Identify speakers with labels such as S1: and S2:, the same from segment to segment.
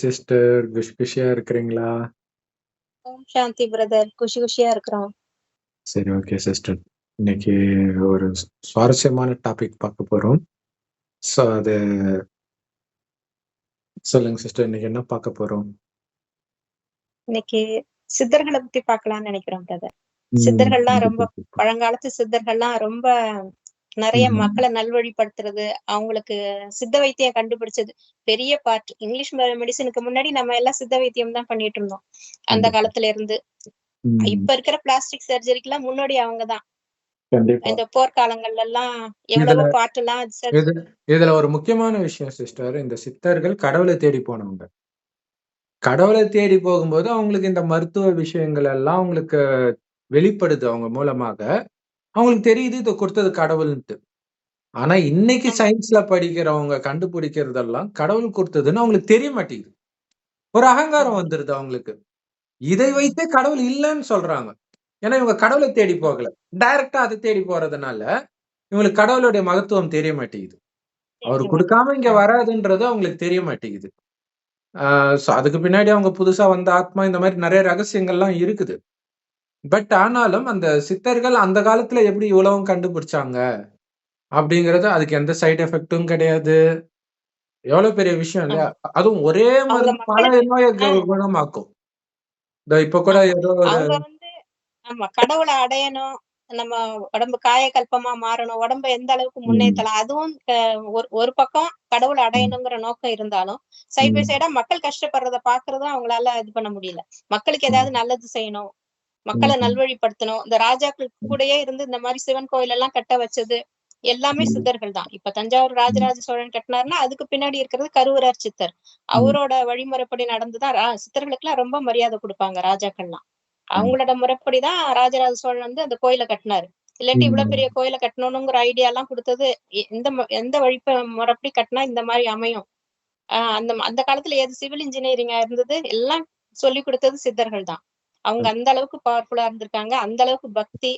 S1: Sister. குஷியா இருக்கிறீங்களா?
S2: ஓம் சாந்தி brother. குஷியா இருக்கிறோம்.
S1: சரி, ஓகே சிஸ்டர். இன்னைக்கு ஒரு சுவாரஸ்யமான டாபிக் பார்க்க போறோம். ஸோ அது சொல்லுங்க சிஸ்டர், இன்னைக்கு என்ன பார்க்க போறோம்?
S2: இன்னைக்கு சித்தர்களை பத்தி பார்க்கலாம்னு நினைக்கிறோம் பிரதர். சித்தர்கள்லாம் ரொம்ப பழங்காலத்து சித்தர்கள்லாம் ரொம்ப நிறைய மக்களை நல்வழிப்படுத்துறது, அவங்களுக்கு சித்த வைத்தியம் கண்டுபிடிச்சது பெரிய பார்ட். இங்கிலீஷ் மெடிசனுக்கு முன்னாடி நம்ம எல்லாம் சித்த வைத்தியம் தான் பண்ணிட்டு இருந்தோம் அந்த காலத்துல இருந்து. இப்ப இருக்கிற பிளாஸ்டிக் சர்ஜரிக்கு எல்லாம் முன்னாடி அவங்கதான். இந்த போர்க்காலங்கள்ல எல்லாம் எவ்வளவோ பாட்டெல்லாம்
S1: இதுல ஒரு முக்கியமான விஷயம் சிஸ்டர், இந்த சித்தர்கள் கடவுளை தேடி போனவங்க. கடவுளை தேடி போகும்போது அவங்களுக்கு இந்த மருத்துவ விஷயங்கள் எல்லாம் அவங்களுக்கு வெளிப்படுது. அவங்க மூலமாக அவங்களுக்கு தெரியுது இது கொடுத்தது கடவுள்ன்ட்டு. ஆனா இன்னைக்கு சயின்ஸ்ல படிக்கிறவங்க கண்டுபிடிக்கிறதெல்லாம் கடவுள் கொடுத்ததுன்னு அவங்களுக்கு தெரிய மாட்டேங்குது. ஒரு அகங்காரம் வந்துருது அவங்களுக்கு. இதை வைத்தே கடவுள் இல்லைன்னு சொல்றாங்க. ஏன்னா இவங்க கடவுளை தேடி போகல, டைரக்டா அதை தேடி போறதுனால இவங்களுக்கு கடவுளுடைய மகத்துவம் தெரிய மாட்டேங்குது. அவர் கொடுக்காம இங்க வராதுன்றது அவங்களுக்கு தெரிய மாட்டேங்குது. அதுக்கு பின்னாடி அவங்க புதுசா வந்த ஆத்மா, இந்த மாதிரி நிறைய ரகசியங்கள்லாம் இருக்குது. பட் ஆனாலும் அந்த சித்தர்கள் அந்த காலத்துல எப்படி இவ்வளவும் கண்டுபிடிச்சாங்க அப்படிங்கறது, அதுக்கு எந்த சைடு எஃபெக்டும் கிடையாது. எவ்வளவு பெரிய விஷயம் இல்லையா? அதுவும் ஒரே மருந்து பல நோயை குணமாக்கும். இப்ப கூட ஏதோ
S2: ஆமா, கடவுளை அடையணும், நம்ம உடம்பு காயகல்பமா மாறணும், உடம்ப எந்த அளவுக்கு முன்னேற்றலாம், அதுவும் ஒரு பக்கம் கடவுளை அடையணுங்கிற நோக்கம் இருந்தாலும் சைட் பை சைடா மக்கள் கஷ்டப்படுறத பாக்குறதும் அவங்களால இது பண்ண முடியல. மக்களுக்கு ஏதாவது நல்லது செய்யணும், மக்களை நல்வழிப்படுத்தணும். இந்த ராஜாக்கள் கூடயே இருந்து இந்த மாதிரி சிவன் கோயில் எல்லாம் கட்ட வச்சது எல்லாமே சித்தர்கள் தான். இப்ப தஞ்சாவூர் ராஜராஜ சோழன் கட்டினாருன்னா அதுக்கு பின்னாடி இருக்கிறது கருவூரார் சித்தர். அவரோட வழிமுறைப்படி நடந்துதான் சித்தர்களுக்கு எல்லாம் ரொம்ப மரியாதை கொடுப்பாங்க ராஜாக்கள்லாம். அவங்களோட முறைப்படிதான் ராஜராஜ சோழன் வந்து அந்த கோயிலை கட்டினாரு. இல்லாட்டி இவ்வளவு பெரிய கோயிலை கட்டணுங்கிற ஐடியா எல்லாம் கொடுத்தது எந்த முறைப்படி கட்டினா இந்த மாதிரி அமையும். அந்த காலத்துல எது சிவில் இன்ஜினியரிங்கா இருந்தது எல்லாம் சொல்லி கொடுத்தது சித்தர்கள் தான். அவங்க அந்த அளவுக்கு பவர்ஃபுல்லா இருந்திருக்காங்க. அந்த அளவுக்கு பக்தி,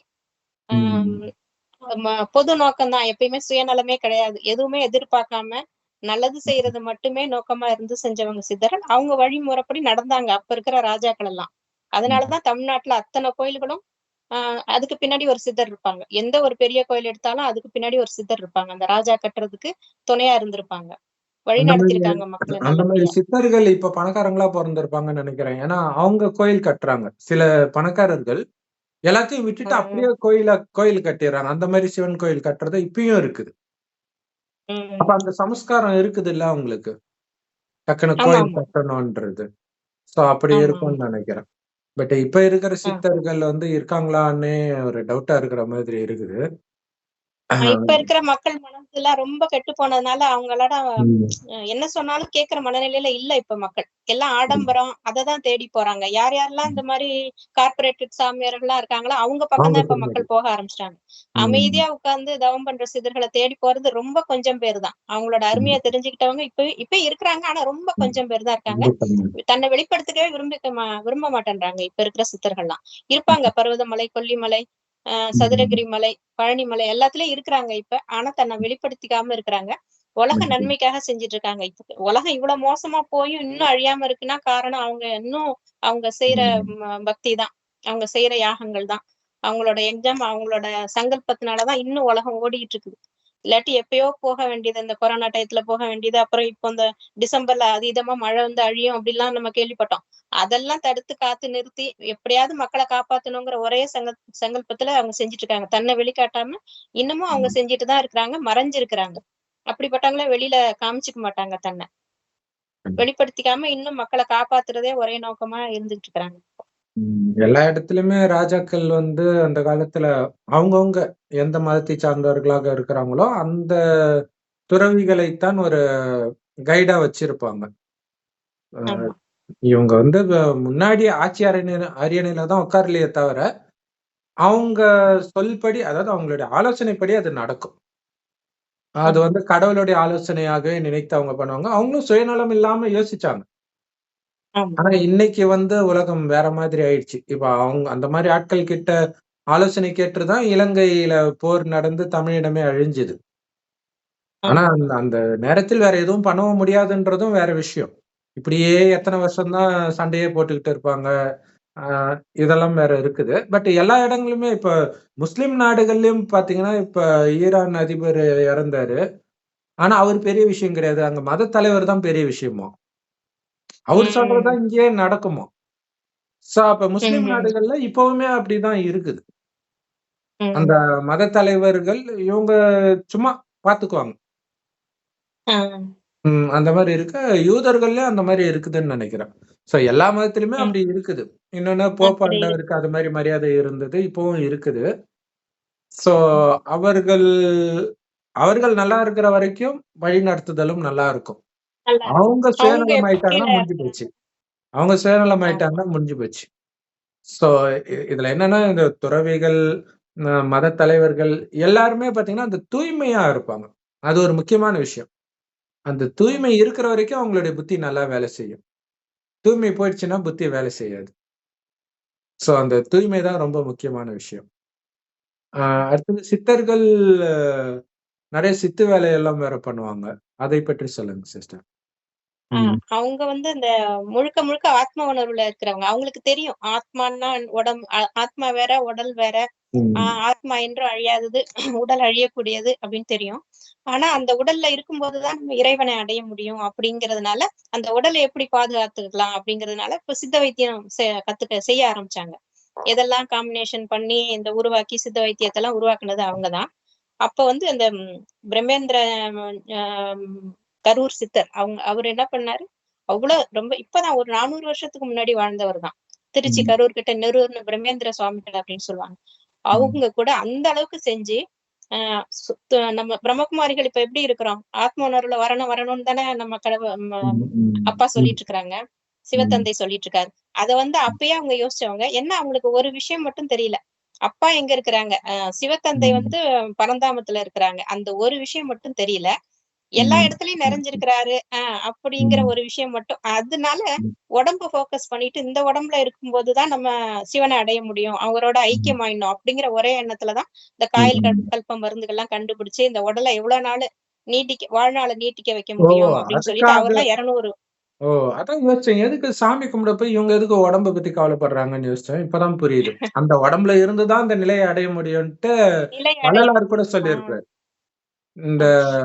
S2: பொது நோக்கம் தான். எப்பயுமே சுயநலமே கிடையாது. எதுவுமே எதிர்பார்க்காம நல்லது செய்யறது மட்டுமே நோக்கமா இருந்து செஞ்சவங்க சித்தர்கள். அவங்க வழிமுறைப்படி நடந்தாங்க அப்ப இருக்கிற ராஜாக்கள் எல்லாம். அதனாலதான் தமிழ்நாட்டுல அத்தனை கோயில்களும் அதுக்கு பின்னாடி ஒரு சித்தர் இருப்பாங்க. எந்த ஒரு பெரிய கோயில் எடுத்தாலும் அதுக்கு பின்னாடி ஒரு சித்தர் இருப்பாங்க. அந்த ராஜா கட்டுறதுக்கு துணையா இருந்திருப்பாங்க, வழி நடத்திருக்காங்க மக்களை.
S1: அந்த மாதிரி சித்தர்கள் இப்ப பணக்காரங்களா பிறந்திருப்பாங்கன்னு நினைக்கிறேன். ஏன்னா அவங்க கோயில் கட்டுறாங்க. சில பணக்காரர்கள் எல்லாத்தையும் விட்டுட்டு அப்படியே கோயில் கட்டிடுறாங்க. அந்த மாதிரி சிவன் கோயில் கட்டுறது இப்பயும் இருக்குது. அப்ப அந்த சமஸ்காரம் இருக்குது இல்ல அவங்களுக்கு, டக்குனு கோயில் கட்டணும்ன்றது. சோ அப்படி இருக்கும்னு நினைக்கிறேன். பட் இப்ப இருக்கிற சித்தர்கள் வந்து இருக்காங்களான்னு ஒரு டவுட்டா இருக்கிற மாதிரி இருக்குது.
S2: இப்ப இருக்கிற மக்கள் மனசுல ரொம்ப கெட்டு போனதுனால அவங்களோட என்ன சொன்னாலும் கேட்கிற மனநிலையில இல்ல. இப்ப மக்கள் எல்லாம் ஆடம்பரம் அததான் தேடி போறாங்க. யாரெல்லாம் இந்த மாதிரி கார்பரேட் சாமியார்கள்லாம் இருக்காங்களோ அவங்க பக்கம் தான் இப்ப மக்கள் போக ஆரம்பிச்சிட்டாங்க. அமைதியா உட்கார்ந்து தவம் பண்ற சித்தர்களை தேடி போறது ரொம்ப கொஞ்சம் பேர் தான். அவங்களோட அருமையா தெரிஞ்சுக்கிட்டவங்க இப்ப இருக்கிறாங்க. ஆனா ரொம்ப கொஞ்சம் பேர் தான் இருக்காங்க. தன்னை வெளிப்படுத்திக்கவே விரும்ப மாட்டேன்றாங்க இப்ப இருக்கிற சித்தர்கள்லாம். இருப்பாங்க பர்வதமலை, கொல்லிமலை, சதுரகிரி மலை, பழனி மலை எல்லாத்துலயும் இருக்கிறாங்க இப்ப. ஆனா தன்னை வெளிப்படுத்திக்காம இருக்கிறாங்க. உலக நன்மைக்காக செஞ்சுட்டு இருக்காங்க. இப்ப உலகம் இவ்வளவு மோசமா போயும் இன்னும் அழியாம இருக்குன்னா காரணம் அவங்க செய்யற பக்தி தான், அவங்க செய்யற யாகங்கள் தான், அவங்களோட எக்ஸாம், அவங்களோட சங்கல்பத்தினாலதான் இன்னும் உலகம் ஓடிட்டு இருக்குது. இல்லாட்டி எப்பயோ போக வேண்டியது, இந்த கொரோனா டயத்துல போக வேண்டியது. அப்புறம் இப்போ இந்த டிசம்பர்ல அதீதமா மழை வந்து அழியும் அப்படிலாம் நம்ம கேள்விப்பட்டோம். அதெல்லாம் தடுத்து காத்து நிறுத்தி எப்படியாவது மக்களை காப்பாத்தணுங்கிற ஒரே சங்கல்பத்துல அவங்க செஞ்சுட்டு இருக்காங்க. தன்னை வெளிக்காட்டாம இன்னமும் அவங்க செஞ்சுட்டுதான் இருக்கிறாங்க, மறைஞ்சிருக்கிறாங்க. அப்படிப்பட்டவங்கள வெளியில காமிச்சுக்க மாட்டாங்க. தன்னை வெளிப்படுத்திக்காம இன்னும் மக்களை காப்பாத்துறதே ஒரே நோக்கமா இருந்துட்டு இருக்கிறாங்க.
S1: எல்லா இடத்துலயுமே ராஜாக்கள் வந்து அந்த காலத்துல அவங்கவுங்க எந்த மதத்தை சார்ந்தவர்களாக இருக்கிறாங்களோ அந்த துறவிகளைத்தான் ஒரு கைடா வச்சிருப்பாங்க. இவங்க வந்து முன்னாடி ஆட்சி அரியணையில தான் உட்காரலையே தவிர அவங்க சொல்படி, அதாவது அவங்களுடைய ஆலோசனைப்படி அது நடக்கும். அது வந்து கடவுளுடைய ஆலோசனையாகவே நினைத்து அவங்க பண்ணுவாங்க. அவங்களும் சுயநலம் இல்லாம யோசிச்சாங்க. ஆனா இன்னைக்கு வந்து உலகம் வேற மாதிரி ஆயிடுச்சு. இப்ப அவங்க அந்த மாதிரி ஆட்கள் கிட்ட ஆலோசனை கேட்டுதான் இலங்கையில போர் நடந்து தமிழினமே அழிஞ்சுது. ஆனா அந்த நேரத்தில் வேற எதுவும் பண்ணவும் முடியாதுன்றதும் வேற விஷயம். இப்படியே எத்தனை வருஷம்தான் சண்டையே போட்டுக்கிட்டு இருப்பாங்க. இதெல்லாம் வேற இருக்குது. பட் எல்லா இடங்களுமே இப்ப முஸ்லிம் நாடுகள்லயும் பாத்தீங்கன்னா, இப்ப ஈரான் அதிபர் இறந்தாரு. ஆனா அவரு பெரிய விஷயம் கிடையாது. அங்க மத தலைவர் தான் பெரிய விஷயமாம். அவரு சொல்றதுதான் இங்கேயே நடக்குமாம். அப்ப முஸ்லிம் நாடுகள்ல இப்பவுமே அப்படிதான் இருக்குது. அந்த மத தலைவர்கள் இவங்க சும்மா பாத்துக்குவாங்க. அந்த மாரி இருக்கு. யூதர்கள்லயும் அந்த மாரி இருக்குதுன்னு நெனைக்கிறேன். எல்லா மதத்திலுமே அப்படி இருக்குது. இன்னொன்னு போப் ஆண்டவருக்கு அது மாரி மரியாதை இருந்தது. இப்பவும் இருக்குது. சோ அவர்கள் அவர்கள் நல்லா இருக்கிற வரைக்கும் வழிநடத்துதலும் நல்லா இருக்கும். அவங்க சுயநலம் ஆயிட்டாங்கன்னா முடிஞ்சு போச்சு. அவங்க சுயநலம் ஆயிட்டாங்கன்னா முடிஞ்சு போச்சு. சோ இதுல என்னன்னா, இந்த துறவிகள், மத தலைவர்கள் எல்லாருமே பாத்தீங்கன்னா, அந்த தூய்மையா இருப்பாங்க. அது ஒரு முக்கியமான விஷயம். அந்த தூய்மை இருக்கிற வரைக்கும் அவங்களுடைய புத்தி நல்லா வேலை செய்யும். தூய்மை போயிடுச்சுன்னா புத்தி வேலை செய்யாது. அந்த தூய்மை தான் ரொம்ப முக்கியமான விஷயம். அடுத்தது சித்தர்கள் நெறைய சித்து வேலையெல்லாம் வேற பண்ணுவாங்க. அதை பற்றி சொல்லுங்க சிஸ்டர்.
S2: அவங்க வந்து இந்த முழுக்க முழுக்க ஆத்ம உணர்வுல இருக்கிறவங்க. அவங்களுக்கு தெரியும் ஆத்மான்னா ஆத்மா வேற, உடல் வேற. ஆத்மா என்றும் அழியாதது, உடல் அழியக்கூடியது அப்படின்னு தெரியும். ஆனா அந்த உடல்ல இருக்கும்போதுதான் நம்ம இறைவனை அடைய முடியும் அப்படிங்கிறதுனால, அந்த உடலை எப்படி பாதுகாத்துக்கலாம் அப்படிங்கிறதுனால இப்ப சித்த வைத்தியம் செய்ய ஆரம்பிச்சாங்க. எதெல்லாம் காம்பினேஷன் பண்ணி இந்த உருவாக்கி சித்த வைத்தியத்தெல்லாம் உருவாக்குனது அவங்கதான். அப்ப வந்து அந்த பிரம்மேந்திர கரூர் சித்தர் அவரு என்ன பண்ணாரு, ரொம்ப இப்பதான் ஒரு 400 வருஷத்துக்கு முன்னாடி வாழ்ந்தவர் தான். திருச்சி கரூர் கிட்ட நெரூர்னு பிரம்மேந்திர சுவாமிகள் அப்படின்னு சொல்லுவாங்க. அவங்க கூட அந்த அளவுக்கு செஞ்சு நம்ம பிரம்மகுமாரிகள் இப்ப எப்படி இருக்கிறோம், ஆத்ம உணர்வுல வரணும்னு தானே நம்ம அப்பா சொல்லிட்டு இருக்கிறாங்க, சிவத்தந்தை சொல்லிட்டு இருக்காரு. அத வந்து அப்பயே அவங்க யோசிச்சவங்க. என்ன அவங்களுக்கு ஒரு விஷயம் மட்டும் தெரியல, அப்பா எங்க இருக்கிறாங்க, சிவத்தந்தை வந்து பரந்தாமத்துல இருக்கிறாங்க, அந்த ஒரு விஷயம் மட்டும் தெரியல. எல்லா இடத்துலயும் நிறைஞ்சிருக்கிறாரு அப்படிங்கிற ஒரு விஷயம் மட்டும். அதனால உடம்ப போக்கஸ் பண்ணிட்டு இந்த உடம்புல இருக்கும்போதுதான் நம்ம சிவனை அடைய முடியும், அவரோட ஐக்கியமாயிடணும் அப்படிங்கிற ஒரே எண்ணத்துலதான் இந்த காயல் கல்ப மருந்துகள்லாம் கண்டுபிடிச்சு இந்த உடலை எவ்வளவு நாள் வாழ்நாளை நீட்டிக்க வைக்க முடியும் அப்படின்னு சொல்லிட்டு அவர்லாம் 200.
S1: அதான் யோசிச்சேன். எதுக்கு சாமி கும்பிட போய் இவங்க எதுக்கு உடம்ப பத்தி கவலைப்படுறாங்கன்னு யோசிச்சேன். இப்பதான் புரியுது. அந்த உடம்புல இருந்துதான் அந்த நிலையை அடைய முடியும்ட்டு வள்ளலார் கூட சொல்லியிருப்பாரு.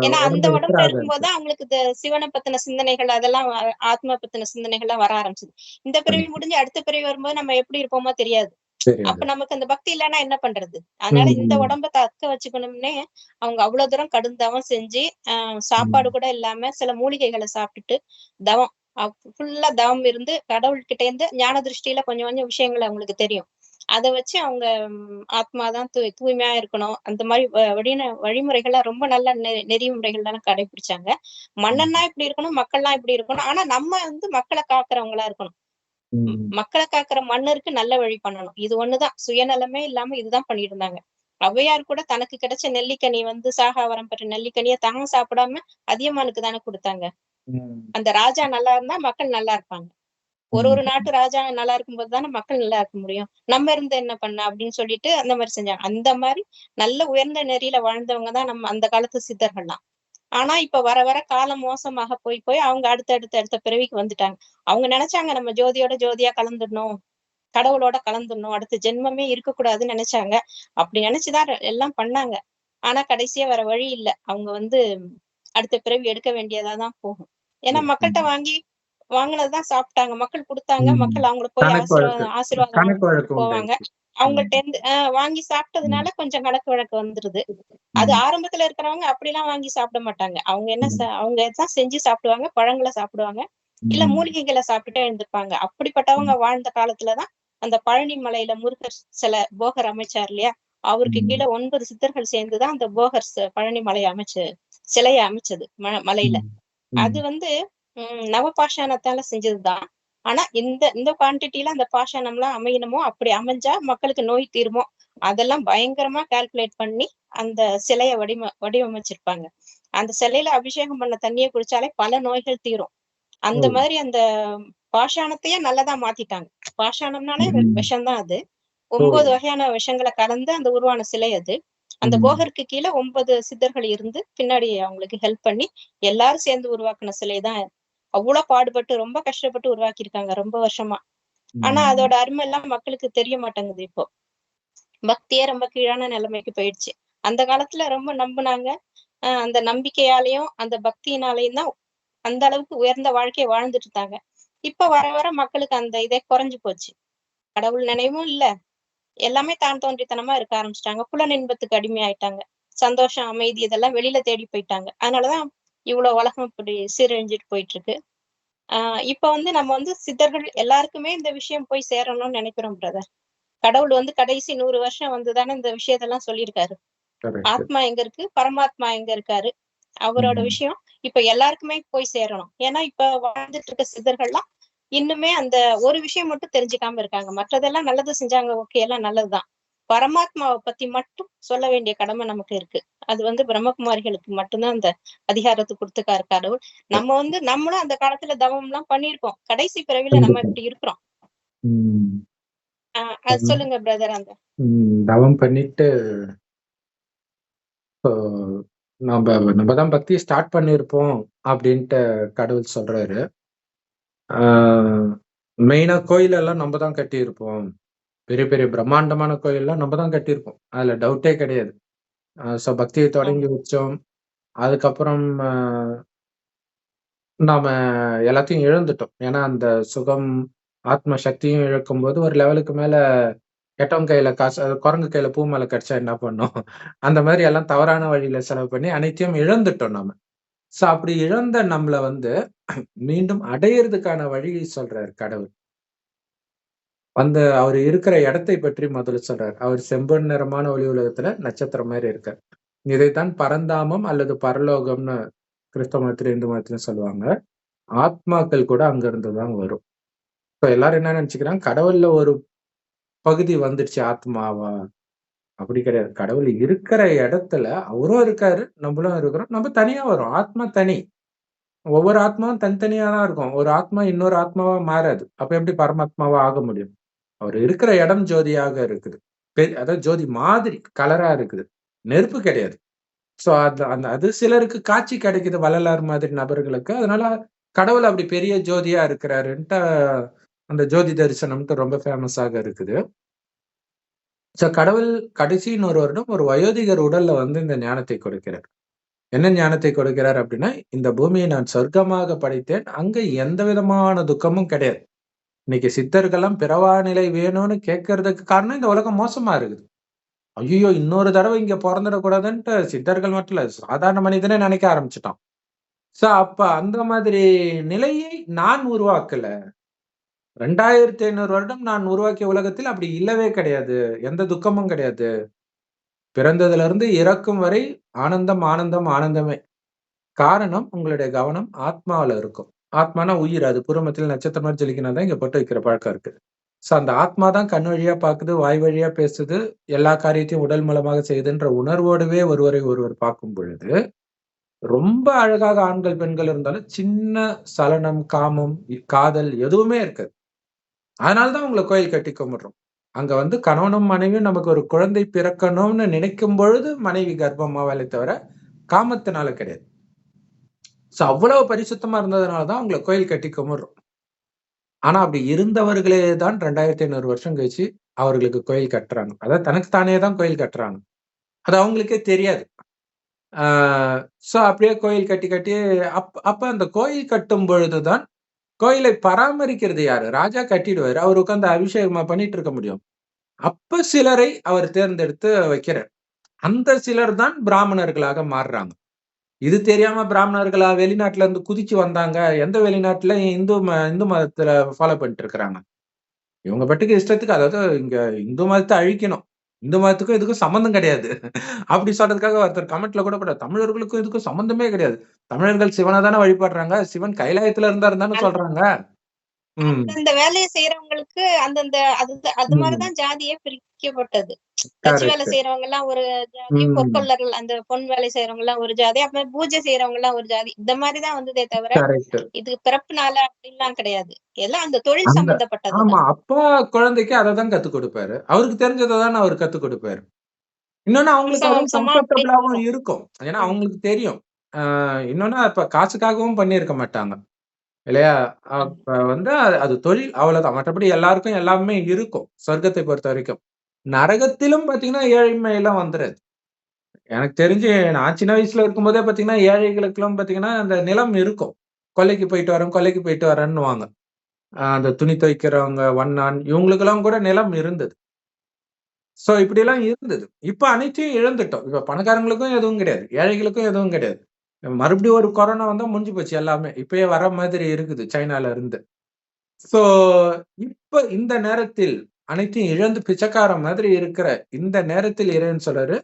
S2: ஏன்னா அந்த உடம்புல இருக்கும்போது அவங்களுக்கு இந்த சிவனை பத்தின சிந்தனைகள், அதெல்லாம் ஆத்மா பத்தின சிந்தனைகள்லாம் வர ஆரம்பிச்சது. இந்த பிறவி முடிஞ்சு அடுத்த பிறவி வரும்போது நம்ம எப்படி இருப்போமோ தெரியாது. அப்ப நமக்கு அந்த பக்தி இல்லைன்னா என்ன பண்றது? அதனால இந்த உடம்ப தக்க வச்சுக்கணும்னே அவங்க அவ்வளவு தூரம் கடும் தவம் செஞ்சு சாப்பாடு கூட இல்லாம சில மூலிகைகளை சாப்பிட்டுட்டு தவம் ஃபுல்லா தவம் இருந்து கடவுள்கிட்ட இருந்து ஞான திருஷ்டியில கொஞ்சம் கொஞ்சம் விஷயங்கள் அவங்களுக்கு தெரியும். அத வச்சு அவங்க ஆத்மாதான் தூய்மையா இருக்கணும், அந்த மாதிரி வழிமுறைகள்லாம் ரொம்ப நல்ல நெறிமுறைகள்லாம் கடைபிடிச்சாங்க. மன்னன்னா இப்படி இருக்கணும், மக்கள்லாம் இப்படி இருக்கணும். ஆனா நம்ம வந்து மக்களை காக்குறவங்களா இருக்கணும். மக்களை காக்குற மன்னருக்கு நல்ல வழி பண்ணணும். இது ஒண்ணுதான், சுயநலமே இல்லாம இதுதான் பண்ணிட்டு இருந்தாங்க. ஔவையார் கூட தனக்கு கிடைச்ச நெல்லிக்கனி வந்து சாகாவரம் பெற்ற நெல்லிக்கனியை தாங்க சாப்பிடாம அதியமானுக்கு தானே கொடுத்தாங்க. அந்த ராஜா நல்லா இருந்தா மக்கள் நல்லா இருப்பாங்க. ஒரு நாட்டு ராஜா நல்லா இருக்கும்போது தானே மக்கள் நல்லா இருக்க முடியும். நம்ம இருந்து என்ன பண்ண அப்படின்னு சொல்லிட்டு அந்த மாதிரி செஞ்சாங்க. அந்த மாதிரி நல்ல உயர்ந்த நெறியில வாழ்ந்தவங்கதான் நம்ம அந்த காலத்து சித்தர்கள்லாம். ஆனா இப்ப வர வர காலம் மோசமாக போய் போய் அவங்க அடுத்த பிறவிக்கு வந்துட்டாங்க. அவங்க நினைச்சாங்க நம்ம ஜோதியோட ஜோதியா கலந்துடணும், கடவுளோட கலந்துடணும், அடுத்த ஜென்மமே இருக்கக்கூடாதுன்னு நினைச்சாங்க. அப்படி நினைச்சுதான் எல்லாம் பண்ணாங்க. ஆனா கடைசியா வேற வழி இல்ல. அவங்க வந்து அடுத்த பிறவி எடுக்க வேண்டியதாதான் போகும். ஏன்னா மக்கள்கிட்ட வாங்கினதுதான் சாப்பிட்டாங்க, மக்கள் கொடுத்தாங்க, மக்கள் அவங்களை போய் ஆசீர்வாதம் போவாங்க. அவங்கள்ட்ட இருந்து வாங்கி சாப்பிட்டதுனால கொஞ்சம் கணக்கு வழக்கு வந்துருது. அது ஆரம்பத்துல இருக்கிறவங்க அப்படிலாம் வாங்கி சாப்பிட மாட்டாங்க. அவங்க அவங்க எல்லாம் செஞ்சு சாப்பிடுவாங்க, பழங்களை சாப்பிடுவாங்க, இல்ல மூலிகைகளை சாப்பிட்டுட்டே எழுந்திருப்பாங்க. அப்படிப்பட்டவங்க வாழ்ந்த காலத்துலதான் அந்த பழனி மலையில முருகர் போகர் அமைச்சார் இல்லையா, அவருக்கு கீழே 9 சித்தர்கள் சேர்ந்துதான் அந்த போகர் பழனி மலையை சிலையை அமைச்சது மலையில. அது வந்து நவபாஷாணத்தால செஞ்சதுதான். ஆனா இந்த குவான்டிட்டில அந்த பாஷாணம் எல்லாம் அமையணுமோ, அப்படி அமைஞ்சா மக்களுக்கு நோய் தீருமோ, அதெல்லாம் பயங்கரமா கால்குலேட் பண்ணி அந்த சிலைய வடிவமைச்சிருப்பாங்க. அந்த சிலையில அபிஷேகம் பண்ண தண்ணியை குடிச்சாலே பல நோய்கள் தீரும். அந்த மாதிரி அந்த பாஷாணத்தையே நல்லதா மாத்திட்டாங்க. பாஷாணம்னாலே விஷம்தான் அது. 9 வகையான விஷங்களை கலந்து அந்த உருவான சிலை அது. அந்த போகருக்கு கீழே 9 சித்தர்கள் இருந்து பின்னாடி அவங்களுக்கு ஹெல்ப் பண்ணி எல்லாரும் சேர்ந்து உருவாக்குன சிலைதான் அவ்வளவு பாடுபட்டு ரொம்ப கஷ்டப்பட்டு உருவாக்கியிருக்காங்க ரொம்ப வருஷமா. ஆனா அதோட அருமை எல்லாம் மக்களுக்கு தெரிய மாட்டேங்குது இப்போ. பக்தியே ரொம்ப கீழான நிலைமைக்கு போயிடுச்சு. அந்த காலத்துல ரொம்ப நம்புனாங்க. அந்த நம்பிக்கையாலயும் அந்த பக்தியினாலயும் தான் அந்த அளவுக்கு உயர்ந்த வாழ்க்கைய வாழ்ந்துட்டு இருந்தாங்க. இப்ப வர வர மக்களுக்கு அந்த இதே குறைஞ்சு போச்சு. கடவுள் நினைவும் இல்ல. எல்லாமே தான் தோன்றித்தனமா இருக்க ஆரம்பிச்சுட்டாங்க. புலன் இன்பத்துக்கு அடிமையாயிட்டாங்க. சந்தோஷம், அமைதி இதெல்லாம் வெளியில தேடி போயிட்டாங்க. அதனாலதான் இவ்வளவு உலகம் இப்படி சீரழிஞ்சிட்டு போயிட்டு இருக்கு. இப்ப வந்து நம்ம வந்து சித்தர்கள் எல்லாருக்குமே இந்த விஷயம் போய் சேரணும்னு நினைக்கிறோம் பிரதர். கடவுள் வந்து கடைசி 100 வருஷம் வந்துதானே இந்த விஷயத்தெல்லாம் சொல்லியிருக்காரு.
S1: கரெக்ட்.
S2: ஆத்மா எங்க இருக்கு, பரமாத்மா எங்க இருக்காரு, அவரோட விஷயம் இப்ப எல்லாருக்குமே போய் சேரணும். ஏன்னா இப்ப வாழ்ந்துட்டு இருக்க சித்தர்கள்லாம் இன்னுமே அந்த ஒரு விஷயம் மட்டும் தெரிஞ்சுக்காம இருக்காங்க. மற்றதெல்லாம் நல்லது செஞ்சாங்க, ஓகே, எல்லாம் நல்லதுதான். பரமாத்மாவை பத்தி மட்டும் சொல்ல வேண்டிய கடமை நமக்கு இருக்கு. அது வந்து பிரம்மகுமாரிகளுக்கு மட்டும்தான் அந்த அதிகாரத்தை கொடுத்துக்காரு கடவுள். நம்ம வந்து நம்மளும் அந்த காலத்துல தவம் எல்லாம் பண்ணியிருக்கோம். கடைசி பிறவில நம்ம இப்படி இருக்கிறோம். அது சொல்லுங்க பிரதர். அந்த
S1: தவம் பண்ணிட்டு நம்ம தான் பக்தி ஸ்டார்ட் பண்ணியிருப்போம் அப்படின்ட்டு கடவுள் சொல்றாரு. மெயினா கோயில் எல்லாம் நம்ம தான் கட்டியிருப்போம். பெரிய பெரிய பிரம்மாண்டமான கோயில்லாம் நம்ம தான் கட்டியிருப்போம். அதுல டவுட்டே கிடையாது. ஸோ பக்தியை தொடங்கி வச்சோம். அதுக்கப்புறம் நாம எல்லாத்தையும் இழந்துட்டோம். ஏன்னா அந்த சுகம், ஆத்ம சக்தியும் இழக்கும்போது ஒரு லெவலுக்கு மேல எட்டவன் கையில காசு, குரங்கு கையில பூ மேல கிடைச்சா என்ன பண்ணும்? அந்த மாதிரி எல்லாம் தவறான வழியில செலவு பண்ணி அனைத்தையும் இழந்துட்டோம் நாம. ஸோ அப்படி இழந்த நம்மள வந்து மீண்டும் அடையறதுக்கான வழியை சொல்றாரு கடவுள். அந்த அவரு இருக்கிற இடத்தை பற்றி முதல்ல சொல்றாரு. அவர் செம்பொன் நிறமான ஒளி உலகத்துல நட்சத்திரம் மாதிரி இருக்கார். இதைத்தான் பரந்தாமம் அல்லது பரலோகம்னு கிறிஸ்தவ மதத்திலும் இந்து மதத்திலும் சொல்லுவாங்க. ஆத்மாக்கள் கூட அங்க இருந்துதான் வரும். இப்ப எல்லாரும் என்ன நினைச்சுக்கிறாங்க, கடவுள்ல ஒரு பகுதி வந்துடுச்சு ஆத்மாவா? அப்படி கிடையாது. கடவுள் இருக்கிற இடத்துல அவரும் இருக்காரு, நம்மளும் இருக்கிறோம். நம்ம தனியா வரோம். ஆத்மா தனி. ஒவ்வொரு ஆத்மாவும் தனித்தனியா தான் இருக்கும். ஒரு ஆத்மா இன்னொரு ஆத்மாவா மாறாது. அப்ப எப்படி பரமாத்மாவா ஆக முடியும்? அவர் இருக்கிற இடம் ஜோதியாக இருக்குது. அதாவது ஜோதி மாதிரி கலரா இருக்குது. நெருப்பு கிடையாது. சோ அது சிலருக்கு காட்சி கிடைக்குது, வள்ளலார் மாதிரி நபர்களுக்கு. அதனால கடவுள் அப்படி பெரிய ஜோதியா இருக்கிறாருன்ட்டு அந்த ஜோதி தரிசனம்ட்டு ரொம்ப ஃபேமஸாக இருக்குது. சோ கடவுள் கடைசி 100 வருடம் ஒரு வயோதிகர் உடல்ல வந்து இந்த ஞானத்தை கொடுக்கிறார். என்ன ஞானத்தை கொடுக்கிறார் அப்படின்னா, இந்த பூமியை நான் சொர்க்கமாக படைத்தேன். அங்க எந்த விதமான துக்கமும் கிடையாது. இன்னைக்கு சித்தர்கள்லாம் பிறவா நிலை வேணும்னு கேட்கறதுக்கு காரணம் இந்த உலகம் மோசமா இருக்குது. ஐயோ, இன்னொரு தடவை இங்க பொறந்துடக்கூடாதுன்ட்டு சித்தர்கள் மட்டும் இல்ல, சாதாரண மனிதனே நினைக்க ஆரம்பிச்சுட்டான். சோ அப்ப அந்த மாதிரி நிலையை நான் உருவாக்கல. 2500 வருடம் நான் உருவாக்கிய உலகத்தில் அப்படி இல்லவே கிடையாது. எந்த துக்கமும் கிடையாது. பிறந்ததுல இருந்து இறக்கும் வரை ஆனந்தம், ஆனந்தம், ஆனந்தமே. காரணம் உங்களுடைய கவனம் ஆத்மாவுல இருக்கும். ஆத்மானா உயிர். அது பூர்வமத்தில நட்சத்திரம் மாதிரி ஜொலிக்கனா தான் இங்க போட்டு வைக்கிற பழக்கம் இருக்கு. சோ அந்த ஆத்மா தான் கண் வழியா பாக்குது, வாய் வழியா பேசுது, எல்லா காரியத்தையும் உடல் மூலமாக செய்யுதுன்ற உணர்வோடவே ஒருவரை ஒருவர் பார்க்கும் பொழுது, ரொம்ப அழகாக ஆண்கள், பெண்கள் இருந்தாலும் சின்ன சலனம், காமம், காதல் எதுவுமே இருக்காது. அதனால தான் உங்கள கோயில் கட்டி கும்பிடுறோம். அங்க வந்து கணவனும் மனைவியும் நமக்கு ஒரு குழந்தை பிறக்கணும்னு நினைக்கும் பொழுது மனைவி கர்ப்பமாவாலே தவிர காமத்தினால கிடையாது. சோ அவ்வளவு பரிசுத்தமா இருந்ததுனால தான் உங்கள கோயில் கட்டி கும்பிடுறோம். ஆனா அப்படி இருந்தவர்களே தான் 2500 வருஷம் கழிச்சு அவர்களுக்கு கோயில் கட்டுறாங்க. அதாவது தனக்கு தானே தான் கோயில் கட்டுறாங்க. அது அவங்களுக்கே தெரியாது. சோ அப்படியே கோயில் கட்டி கட்டி அப்ப அந்த கோயில் கட்டும் பொழுதுதான் கோயிலை பராமரிக்கிறது யாரு? ராஜா கட்டிடுவாரு. அவர் உட்கார்ந்து அபிஷேகமா பண்ணிட்டு இருக்க முடியும். அப்ப சிலரை அவர் தேர்ந்தெடுத்து வைக்கிறார். அந்த சிலர் தான் பிராமணர்களாக மாறுறாங்க. இது தெரியாம பிராமணர்களா வெளிநாட்டுல இருந்து குதிச்சு வந்தாங்க. எந்த வெளிநாட்டுல இந்து மதத்துல ஃபாலோ பண்ணிட்டு இருக்கிறாங்க. இவங்க பாட்டுக்கு இஷ்டத்துக்கு, அதாவது இங்க இந்து மதத்தை அழிக்கணும். இந்து மதத்துக்கும் இதுக்கும் சம்மந்தம் கிடையாது. அப்படி சொல்றதுக்காக ஒருத்தர் கமெண்ட்ல கூட போட்டார், தமிழர்களுக்கும் இதுக்கும் சம்மந்தமே கிடையாது. தமிழர்கள் சிவனை தானே வழிபடுறாங்க. சிவன் கைலாயத்துல இருந்தாருன்னு சொல்றாங்க.
S2: அந்த வேலையை செய்யறவங்களுக்கு அந்தந்த அது மாதிரிதான் ஜாதியே பிரிக்கப்பட்டது. தச்சு வேலை செய்யறவங்க எல்லாம் ஒரு ஜாதி, பொற்கொள்ளர்கள் அந்த பொன் வேலை செய்யறவங்க எல்லாம் ஒரு ஜாதி, அப்புறம் பூஜை செய்யறவங்க எல்லாம் ஒரு ஜாதி. இந்த மாதிரிதான் வந்ததே தவிர இது பிறப்புனால அப்படின்லாம் கிடையாது. எல்லாம் அந்த தொழில் சம்பந்தப்பட்டது.
S1: ஆமா, அப்பா குழந்தைக்கு அததான் கத்து கொடுப்பாரு. அவருக்கு தெரிஞ்சதான் அவர் கத்து கொடுப்பாரு. இன்னொன்னு அவங்களுக்கு அது கம்ஃபர்டபுளாவும் இருக்கும். ஏன்னா அவங்களுக்கு தெரியும். இன்னொன்னு அப்ப காசுக்காகவும் பண்ணியிருக்க மாட்டாங்க. இல்லையா? அப்ப வந்து அது தொழில் அவ்வளவுதான். மற்றபடி எல்லாருக்கும் எல்லாமே இருக்கும். சொர்க்கத்தை பொறுத்தவரைக்கும். நரகத்திலும் பார்த்தீங்கன்னா, ஏழ்மைலாம் வந்துராது. எனக்கு தெரிஞ்சு நான் சின்ன வயசுல இருக்கும்போதே பார்த்தீங்கன்னா, ஏழைகளுக்கெல்லாம் பார்த்தீங்கன்னா, அந்த நிலம் இருக்கும். கொல்லைக்கு போயிட்டு வரேன், கொல்லைக்கு போயிட்டு வரேன்னுவாங்க. அந்த துணி துவைக்கிறவங்க, வண்ணான் இவங்களுக்கெல்லாம் கூட நிலம் இருந்தது. சோ இப்படியெல்லாம் இருந்தது. இப்ப அனைத்தையும் இழந்துட்டோம். இப்ப பணக்காரங்களுக்கும் எதுவும் கிடையாது. ஏழைகளுக்கும் எதுவும் கிடையாது. மறுபடியும் ஒரு கொரோனா வந்தா முடிஞ்சு போச்சு எல்லாமே. இப்பயே வர மாதிரி இருக்குது சைனால இருந்து. சோ இப்ப இந்த நேரத்தில் அனைத்தையும் இழந்து பிச்சைக்காரன் மாதிரி இருக்கிற இந்த நேரத்தில் இறைவன் சொல்றாரு,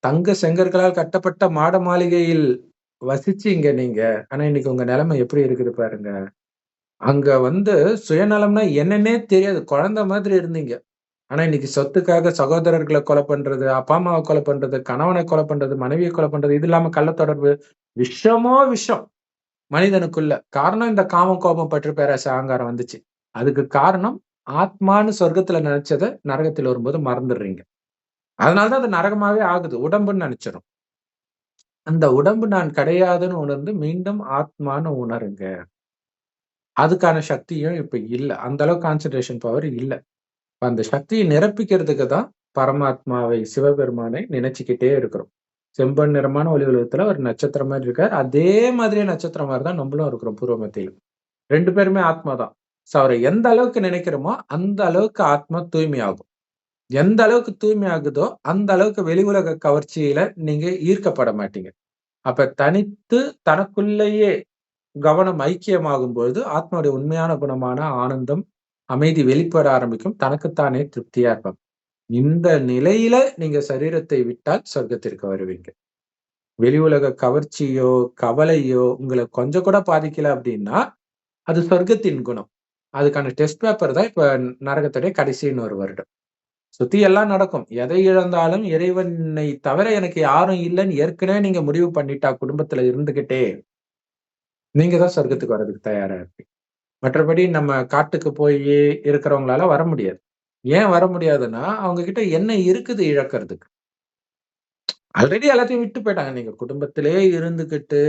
S1: "தங்க செங்கற்களால் கட்டப்பட்ட மாட மாளிகையில் வசிச்சீங்க நீங்க. ஆனா இன்னைக்கு உங்க நிலைமை எப்படி இருக்குது பாருங்க. அங்க வந்து சுயநலம்னா என்னன்னே தெரியாது. குழந்தை மாதிரி இருந்தீங்க. ஆனா இன்னைக்கு சொத்துக்காக சகோதரர்கள கொலை பண்றது, அப்பா அம்மாவ கொலை பண்றது, கணவன கொலை பண்றது, மனைவிய கொலை பண்றது, இது இல்லாம கள்ளத்தொடர்பு. விஷமோ விஷம் மனிதனுக்குள்ள. காரணம் இந்த காமம், கோபம், பற்று, பேராசை, அகங்காரம் வந்துச்சு. அதுக்கு காரணம் ஆத்மான்னு சொர்க்கத்துல நெனச்சத நரகத்துல வரும்போது மறந்துடுறீங்க. அதனால தான் அது நரகமாவே ஆகுது. உடம்புன்னு நெனச்சிரும். அந்த உடம்பு நான் கிடையாதுன்னு உணர்ந்து மீண்டும் ஆத்மான்னு உணருங்க. அதுக்கான சக்தியும் இப்ப இல்ல. அந்த அளவுக்கு கான்சன்ட்ரேஷன் பவர் இல்ல. அந்த சக்திய நிரப்பிக்கிறதுக்கு தான் பரமாத்மாவை, சிவபெருமானை நினைச்சுக்கிட்டே இருக்கிறோம். செம்பன் நிறமான ஒளி உலகத்துல ஒரு நட்சத்திரம் மாரி இருக்கார். அதே மாதிரியே நட்சத்திரம் மாரி தான் நம்மளும் இருக்கிறோம் பூர்வ மத்தியில. 2 பேருமே ஆத்மா தான். சோ அவர எந்த அளவுக்கு நினைக்கிறோமோ, அந்த அளவுக்கு ஆத்மா தூய்மையாகும். எந்த அளவுக்கு தூய்மையாகுதோ, அந்த அளவுக்கு வெளி உலக கவர்ச்சியில நீங்க ஈர்க்கப்பட மாட்டீங்க. அப்ப தனித்து தனக்குள்ளேயே கவனம் ஐக்கியமாகும்பொழுது, ஆத்மாவுடைய உண்மையான குணமான ஆனந்தம், அமைதி வெளிப்பட ஆரம்பிக்கும். தனக்குத்தானே திருப்தியா இருப்பாங்க. இந்த நிலையில நீங்க சரீரத்தை விட்டால் சொர்க்கத்திற்கு வருவீங்க. வெளி உலக கவர்ச்சியோ, கவலையோ உங்கள கொஞ்சம் கூட பாதிக்கல அப்டின்னா, அது சொர்க்கத்தின் குணம். அதுக்கான டெஸ்ட் பேப்பர் தான் இப்ப நரகத்துடைய கடைசின்னு ஒரு வருடம். சுத்தி எல்லாம் நடக்கும். எதை இழந்தாலும் இறைவனை தவிர எனக்கு யாரும் இல்லன்னு ஏற்கனவே நீங்க முடிவு பண்ணிட்டா குடும்பத்துல இருந்துகிட்டே, நீங்க தான் சொர்க்கத்துக்கு வர்றதுக்கு தயாரா இருப்பீங்க. மற்றபடி நம்ம காட்டுக்கு போயி இருக்கிறவங்களால வர முடியாது. ஏன் வர முடியாதுன்னா, அவங்க கிட்ட என்ன இருக்குது இழக்கறதுக்கு? ஆல்ரெடி எல்லாத்தையும் விட்டு போயிட்டாங்க. நீங்க குடும்பத்திலே இருந்துகிட்டு,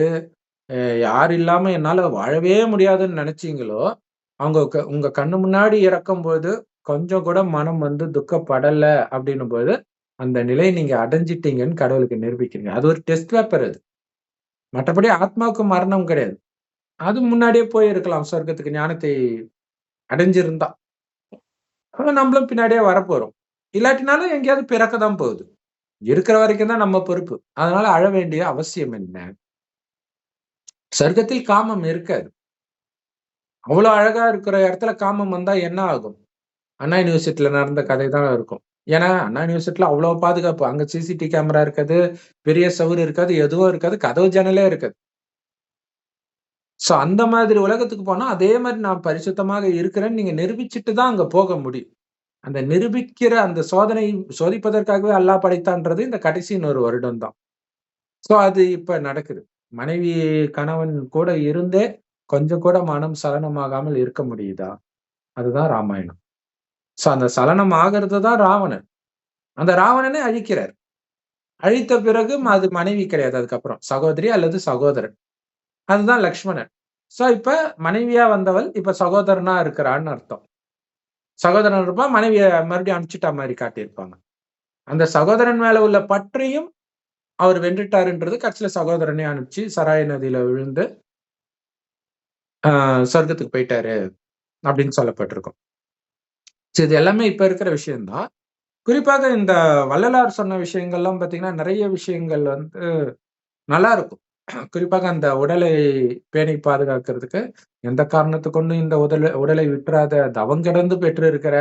S1: அ யார் இல்லாம என்னால வாழவே முடியாதுன்னு நெனச்சீங்களோ, அவங்க உங்க கண்ணு முன்னாடி இறக்கும்போது, கொஞ்சம் கூட மனம் வந்து துக்கப்படல அப்டின்னும்போது, அந்த நிலைய நீங்க அடைஞ்சிட்டீங்கன்னு கடவுளுக்கு நிரூபிக்கிறீங்க. அது ஒரு டெஸ்ட் பேப்பர் அது. மற்றபடி ஆத்மாவுக்கு மரணம் கிடையாது. அது முன்னாடியே போயிருக்கலாம் சொர்க்கத்துக்கு ஞானத்தை அடைஞ்சிருந்தா. நம்மளும் பின்னாடியே வரப்போறோம். இல்லாட்டினாலும் எங்கேயாவது பிறக்க தான் போகுது. இருக்கிற வரைக்கும் தான் நம்ம பொறுப்பு. அதனால அழ வேண்டிய அவசியம் என்ன? சொர்க்கத்தில் காமம் இருக்காது. அவ்வளோ அழகா இருக்கிற இடத்துல காமம் வந்தா என்ன ஆகும்? அண்ணா யூனிவர்சிட்டில நடந்த கதை தான் இருக்கும். ஏன்னா, அண்ணா யூனிவர்சிட்டில அவ்வளோ பாதுகாப்பு. அங்க சிசிடிவி கேமரா இருக்காது, பெரிய செவுரு இருக்காது, எதுவும் இருக்காது, கதவு ஜன்னலே இருக்காது. சோ அந்த மாதிரி உலகத்துக்கு போனா, அதே மாரி நான் பரிசுத்தமாக இருக்கிறேன்னு நீங்க நிரூபிச்சுட்டு தான் அங்க போக முடியும். அந்த நிரூபிக்கிற அந்த சோதனை சோதிப்பதற்காகவே அல்லாஹ் படைத்தான்றது இந்த கடைசி 1 வருடம் தான். சோ அது இப்ப நடக்குது. மனைவி, கணவன் கூட இருந்தே கொஞ்சம் கூட மனம் சலனமாகாமல் இருக்க முடியுதா? அதுதான் ராமாயணம். சோ அந்த சலனம் ஆகுறது தான் ராவணன். அந்த ராவணனே அழிக்கிறார். அழித்த பிறகு அது மனைவி கிடையாது அதுக்கப்புறம். சகோதரி அல்லது சகோதரன். அதுதான் லக்ஷ்மணன். சோ இப்ப மனைவியா வந்தவள் இப்ப சகோதரனா இருக்கிறான்னு அர்த்தம். சகோதரன் இருப்பான், மனைவிய மறுபடியும் அனுப்பிச்சுட்டா மாரி காட்டியிருப்பாங்க. அந்த சகோதரன் மேல உள்ள பற்றையும் அவர் வென்றுட்டாருன்றது கடைசியில சகோதரனே அனுப்பிச்சு சராய் நதியில விழுந்து சொர்க்கத்துக்கு போயிட்டாரு அப்படின்னு சொல்லப்பட்டிருக்கும். சோ இது எல்லாமே இப்ப இருக்கிற விஷயம் தான். குறிப்பாக இந்த வள்ளலார் சொன்ன விஷயங்கள்லாம் பார்த்தீங்கன்னா, நெறைய விஷயங்கள் வந்து நல்லா இருக்கும். குறிப்பாக அந்த உடலை பேணி பாதுகாக்கிறதுக்கு, எந்த காரணத்த கொண்டும் இந்த உடலை விட்டுறாத, தவம் கிடந்து பெற்றிருக்கிற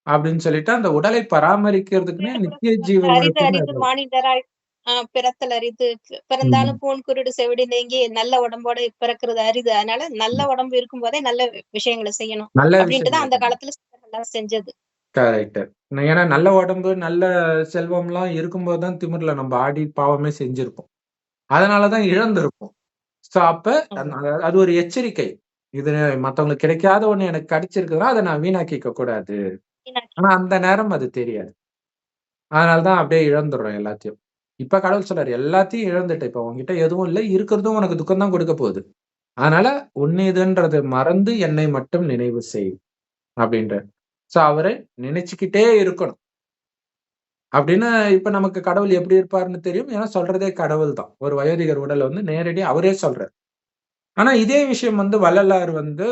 S1: அப்படின்னு சொல்லிட்டு, அந்த உடலை பராமரிக்கிறதுக்குன்னே
S2: கூட
S1: நித்திய
S2: சொல்லுவாங்க, அரிது
S1: ஜீவர்களுக்குன்னு
S2: அரிது மானிடராய் பிறத்தல் அரிது, பிறந்தாலும்
S1: ம்.
S2: கூன் குருடு செவிடு நீங்கி நல்ல உடம்போட பிறக்கிறது அரிது. அதனால நல்ல உடம்பு இருக்கும்போதே நல்ல விஷயங்கள செய்யணும்.
S1: நல்ல
S2: அப்படின்ட்டு தான்
S1: விஷயங்கள்.
S2: அந்த காலத்துல சித்தர்கள்லாம் செஞ்சது.
S1: கரெக்ட்டு. ஏன்னா நல்ல உடம்பு, நல்ல செல்வம்லாம் இருக்கும்போது தான் திமிர்ல நம்ம ஆடி பாவமே செஞ்சிருப்போம். அதனால தான் இழந்திருப்போம். சோ அப்ப
S2: ஆமா.
S1: அது ஒரு எச்சரிக்கை. இது மத்தவங்களுக்கு கிடைக்காத ஒண்ணு எனக்கு கிடைச்சிருக்குதுன்னா, அத நான் வீணாக்கிக்க கூடாது.
S2: மீனாட்சி.
S1: ஆனா அந்த நேரம் அது தெரியாது. அதனால தான் அப்படியே இழந்துர்றோம் எல்லாத்தையும். இப்ப கடவுள் சொல்றாரு, எல்லாத்தையும் இழந்துட்ட. இப்ப உன்கிட்ட எதுவும் இல்ல. இருக்கிறதும் உனக்கு துக்கம் தான் கொடுக்க போகுது. அதனால உன்னிதுன்றது மறந்து என்னை மட்டும் நினைவு செய் அப்படின்ற. சோ அவரை நினைச்சுக்கிட்டே இருக்கணும் அப்படின்னு. இப்ப நமக்கு கடவுள் எப்படி இருப்பாருன்னு தெரியும். ஏன்னா சொல்றதே கடவுள் தான். ஒரு வயோதிகர் உடல் வந்து நேரடியா அவரே சொல்றாரு. ஆனா இதே விஷயம் வந்து வள்ளலார் வந்து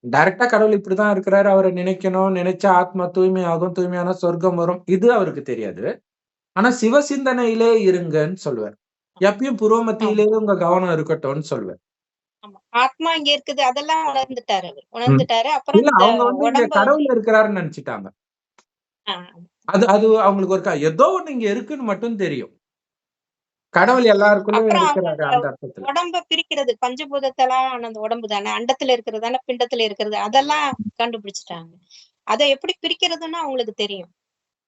S1: டைரக்டா கடவுள் இப்படிதான் இருக்கிறாரு. அவரை நினைக்கணும். நினைச்சா ஆத்மா தூய்மையாகும். தூய்மையான சொர்க்கம் வரும். இது அவருக்கு தெரியாது. ஆனா சிவ சிந்தனையிலே இருங்கன்னு சொல்லுவார். எப்பயும் புருவ மத்தியிலேயே உங்க கவனம் இருக்கட்டும்னு சொல்லுவார்.
S2: ஆமா. ஆத்மா இங்க இருக்குது. அதெல்லாம் உணர்ந்துட்டாரு அவரு.
S1: ம்.
S2: உணர்ந்துட்டாரு. அப்புறம்
S1: இல்ல
S2: இந்த
S1: அவங்க வந்து இங்க
S2: உடம்ப வந்து
S1: கடவுள் இருக்கிறாருன்னு நினைச்சுட்டாங்க.
S2: ஆ.
S1: அது அது அவங்களுக்கு ஒரு ஏதோ ஒண்ணு இங்க இருக்குன்னு மட்டும் தெரியும். கடவுள் எல்லாருக்குள்ளயும்
S2: அப்புறம் அவங்க
S1: இருக்கிறாரு
S2: அந்த
S1: அந்த அர்த்தத்துல.
S2: உடம்ப பிரிக்கிறது பஞ்சபூதத்தெல்லாம் அந்த உடம்பு தானே, அண்டத்துல இருக்கிறது தானே, பிண்டத்துல இருக்கிறது அதெல்லாம் கண்டுபிடிச்சுட்டாங்க. அத எப்படி பிரிக்கிறதுன்னு அவங்களுக்கு தெரியும்.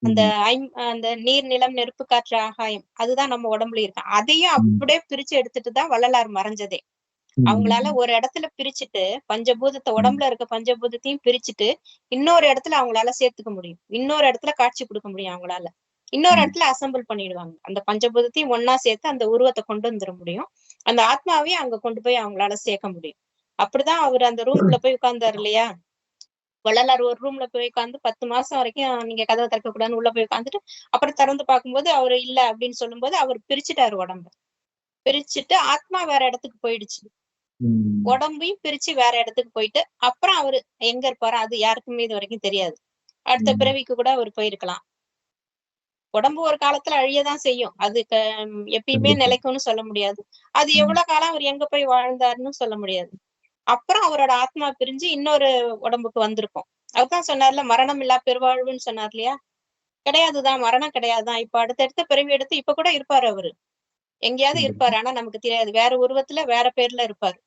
S2: அந்த
S1: ம்.
S2: அந்த நீர், நிலம், நெருப்பு, காற்று, ஆகாயம் அதுதான் நம்ம உடம்புல இருக்கு. அதையும்
S1: ம்.
S2: அப்படியே பிரிச்சு எடுத்துட்டு தான் வள்ளலார் மறைஞ்சதே. அவங்களால
S1: ம்.
S2: ஒரு இடத்துல பிரிச்சுட்டு பஞ்சபூதத்த
S1: ம்.
S2: உடம்புல இருக்க பஞ்சபூதத்தையும் பிரிச்சுட்டு இன்னொரு இடத்துல அவங்களால சேர்த்துக்க முடியும். இன்னொரு இடத்துல காட்சி கொடுக்க முடியும் அவங்களால. இன்னொரு
S1: ம்.
S2: இடத்துல அசெம்பிள் பண்ணிடுவாங்க. அந்த பஞ்சபூதத்தையும் ஒண்ணா சேர்த்து அந்த உருவத்த கொண்டு வந்துர முடியும். அந்த ஆத்மாவையும் அங்க கொண்டு போய் அவங்களால சேர்க்க முடியும். அப்படிதான் அவரு அந்த ரூம்குள்ள போய் உட்கார்ந்தாரு இல்லையா? வள்ளலார் ஒரு ரூம்ல போய் உட்கார்ந்து 10 மாசம் வரைக்கும் நீங்க கதவ திறக்கக்கூடாதுன்னு உள்ள போய் உட்கார்ந்துட்டு, அப்புறம் திறந்து பார்க்கும்போது அவரு இல்ல அப்படின்னு சொல்லும்போது, அவரு பிரிச்சுட்டாரு உடம்ப. பிரிச்சுட்டு ஆத்மா வேற இடத்துக்கு போயிடுச்சு.
S1: ம்.
S2: உடம்பையும் பிரிச்சு வேற இடத்துக்கு போயிட்டு, அப்புறம் அவரு எங்க இருப்பாரோ அது யாருக்குமே இதுவரைக்கும் தெரியாது. அடுத்த
S1: ம்.
S2: பிறவிக்கு கூட அவரு போயிருக்கலாம். உடம்பு ஒரு காலத்துல அழியதான் செய்யும். அது எப்பயுமே
S1: கண்டிப்பா.
S2: நிலைக்கும்னு சொல்ல முடியாது. அது
S1: ம்.
S2: எவ்வளவு காலம் அவர் எங்க போய் வாழ்ந்தாருன்னு சொல்ல முடியாது. அப்புறம் அவரோட ஆத்மா பிரிஞ்சு இன்னொரு உடம்புக்கு வந்திருக்கும். அவர்தான் சொன்னார்ல, மரணம் இல்லா பெருவாழ்வுன்னு சொன்னார் இல்லையா? கிடையாதுதான், மரணம் கிடையாதுதான். இப்ப அடுத்தடுத்த பிறவி எடுத்து இப்ப கூட இருப்பாரு அவரு. எங்கேயாவது
S1: கண்டிப்பா.
S2: இருப்பாரு. ஆனா நமக்கு தெரியாது. வேற உருவத்துல, வேற பேர்ல இருப்பாரு.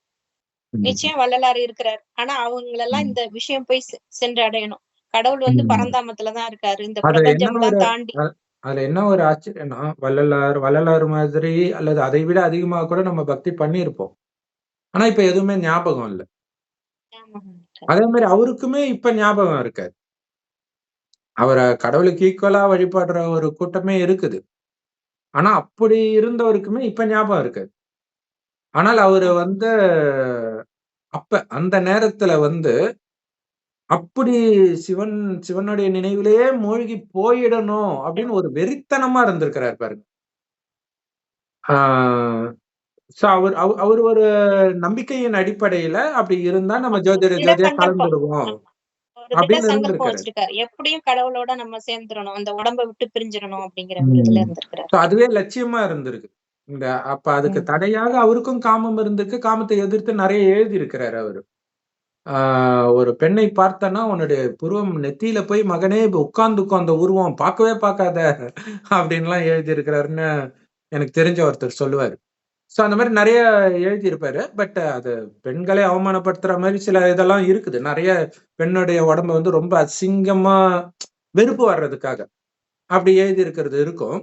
S1: கண்டிப்பா.
S2: நிச்சயம் வள்ளலார் இருக்கிறார். ஆனா அவங்களெல்லாம்
S1: ம்.
S2: இந்த விஷயம் போய் சென்றடையணும். கடவுள் வந்து
S1: ம்.
S2: பரந்தாமத்துல தான் இருக்காரு. இந்த
S1: அதுல என்ன ஒரு
S2: பிரபஞ்சம்லாம் தாண்டி.
S1: அ அதுல என்ன ஒரு ஆச்சரியம்னா, வள்ளலார் மாதிரி அல்லது அதை விட அதிகமா கூட நம்ம பக்தி பண்ணியிருப்போம். ஆனா இப்ப எதுவுமே ஞாபகம் இல்ல.
S2: ஆமாங்க.
S1: அதே மாரி அவருக்குமே இப்ப ஞாபகம் இருக்காது. அவர கடவுளுக்கு ஈக்குவலா வழிபடுற ஒரு கூட்டமே இருக்குது. ஆனா அப்படி இருந்தவருக்குமே இப்ப ஞாபகம் இருக்காது. ஆனால் அவரு
S2: ஆமா.
S1: வந்து அப்ப அந்த நேரத்துல வந்து அப்படி சிவன் சிவனுடைய நினைவிலேயே மூழ்கி போயிடணும் அப்படின்னு ஒரு வெறித்தனமா இருந்திருக்கிறார் பாருங்க. ஆ சோ அவரு ஒரு நம்பிக்கையின் அடிப்படையில அப்படி இருந்தா நம்ம
S2: ஒரு
S1: ஜோதிட
S2: திட
S1: ஜோதியா
S2: சங்கல்பம்.
S1: கலந்துருவோம்
S2: ஆமா. ஒரு திட
S1: அப்படின்னு
S2: சங்கல்பம்
S1: இருந்திருக்கிறாரு.
S2: வச்சிருக்காரு. எப்படியும் கடவுளோட நம்ம சேர்ந்துரணும். அந்த உடம்ப விட்டு பிரிஞ்சிரணும் அப்படிங்கிற ஒரு
S1: ம்.
S2: இதுல இருந்திருக்கிறாரு.
S1: சோ அதுவே லட்சியமா இருந்திருக்கு. அப்ப அதுக்கு
S2: ம்.
S1: தடையாக அவருக்கும் காமம் இருந்திருக்கு. காமத்தை எதிர்த்து நெறைய எழுதியிருக்கிறாரு அவரு. ஆ ஒரு பெண்ணை பார்த்தன்னா, உன்னுடைய புருவம் நெத்தியில போய் மகனே உட்கார்ந்துக்கோ அந்த உருவம் பார்க்கவே பார்க்காத அப்படின்லாம் எழுதியிருக்கிறாருன்னு எனக்கு தெரிஞ்ச ஒருத்தர் சொல்லுவாரு. சோ அந்த மாரி நெறைய எழுதியிருப்பாரு. பட் அது பெண்களை அவமானப்படுத்துற மாரி சில இதெல்லாம் இருக்குது. நெறைய பெண்ணுடைய உடம்ப வந்து ரொம்ப அசிங்கமா வெறுப்பு வர்றதுக்காக அப்படி எழுதியிருக்கிறது இருக்கும்.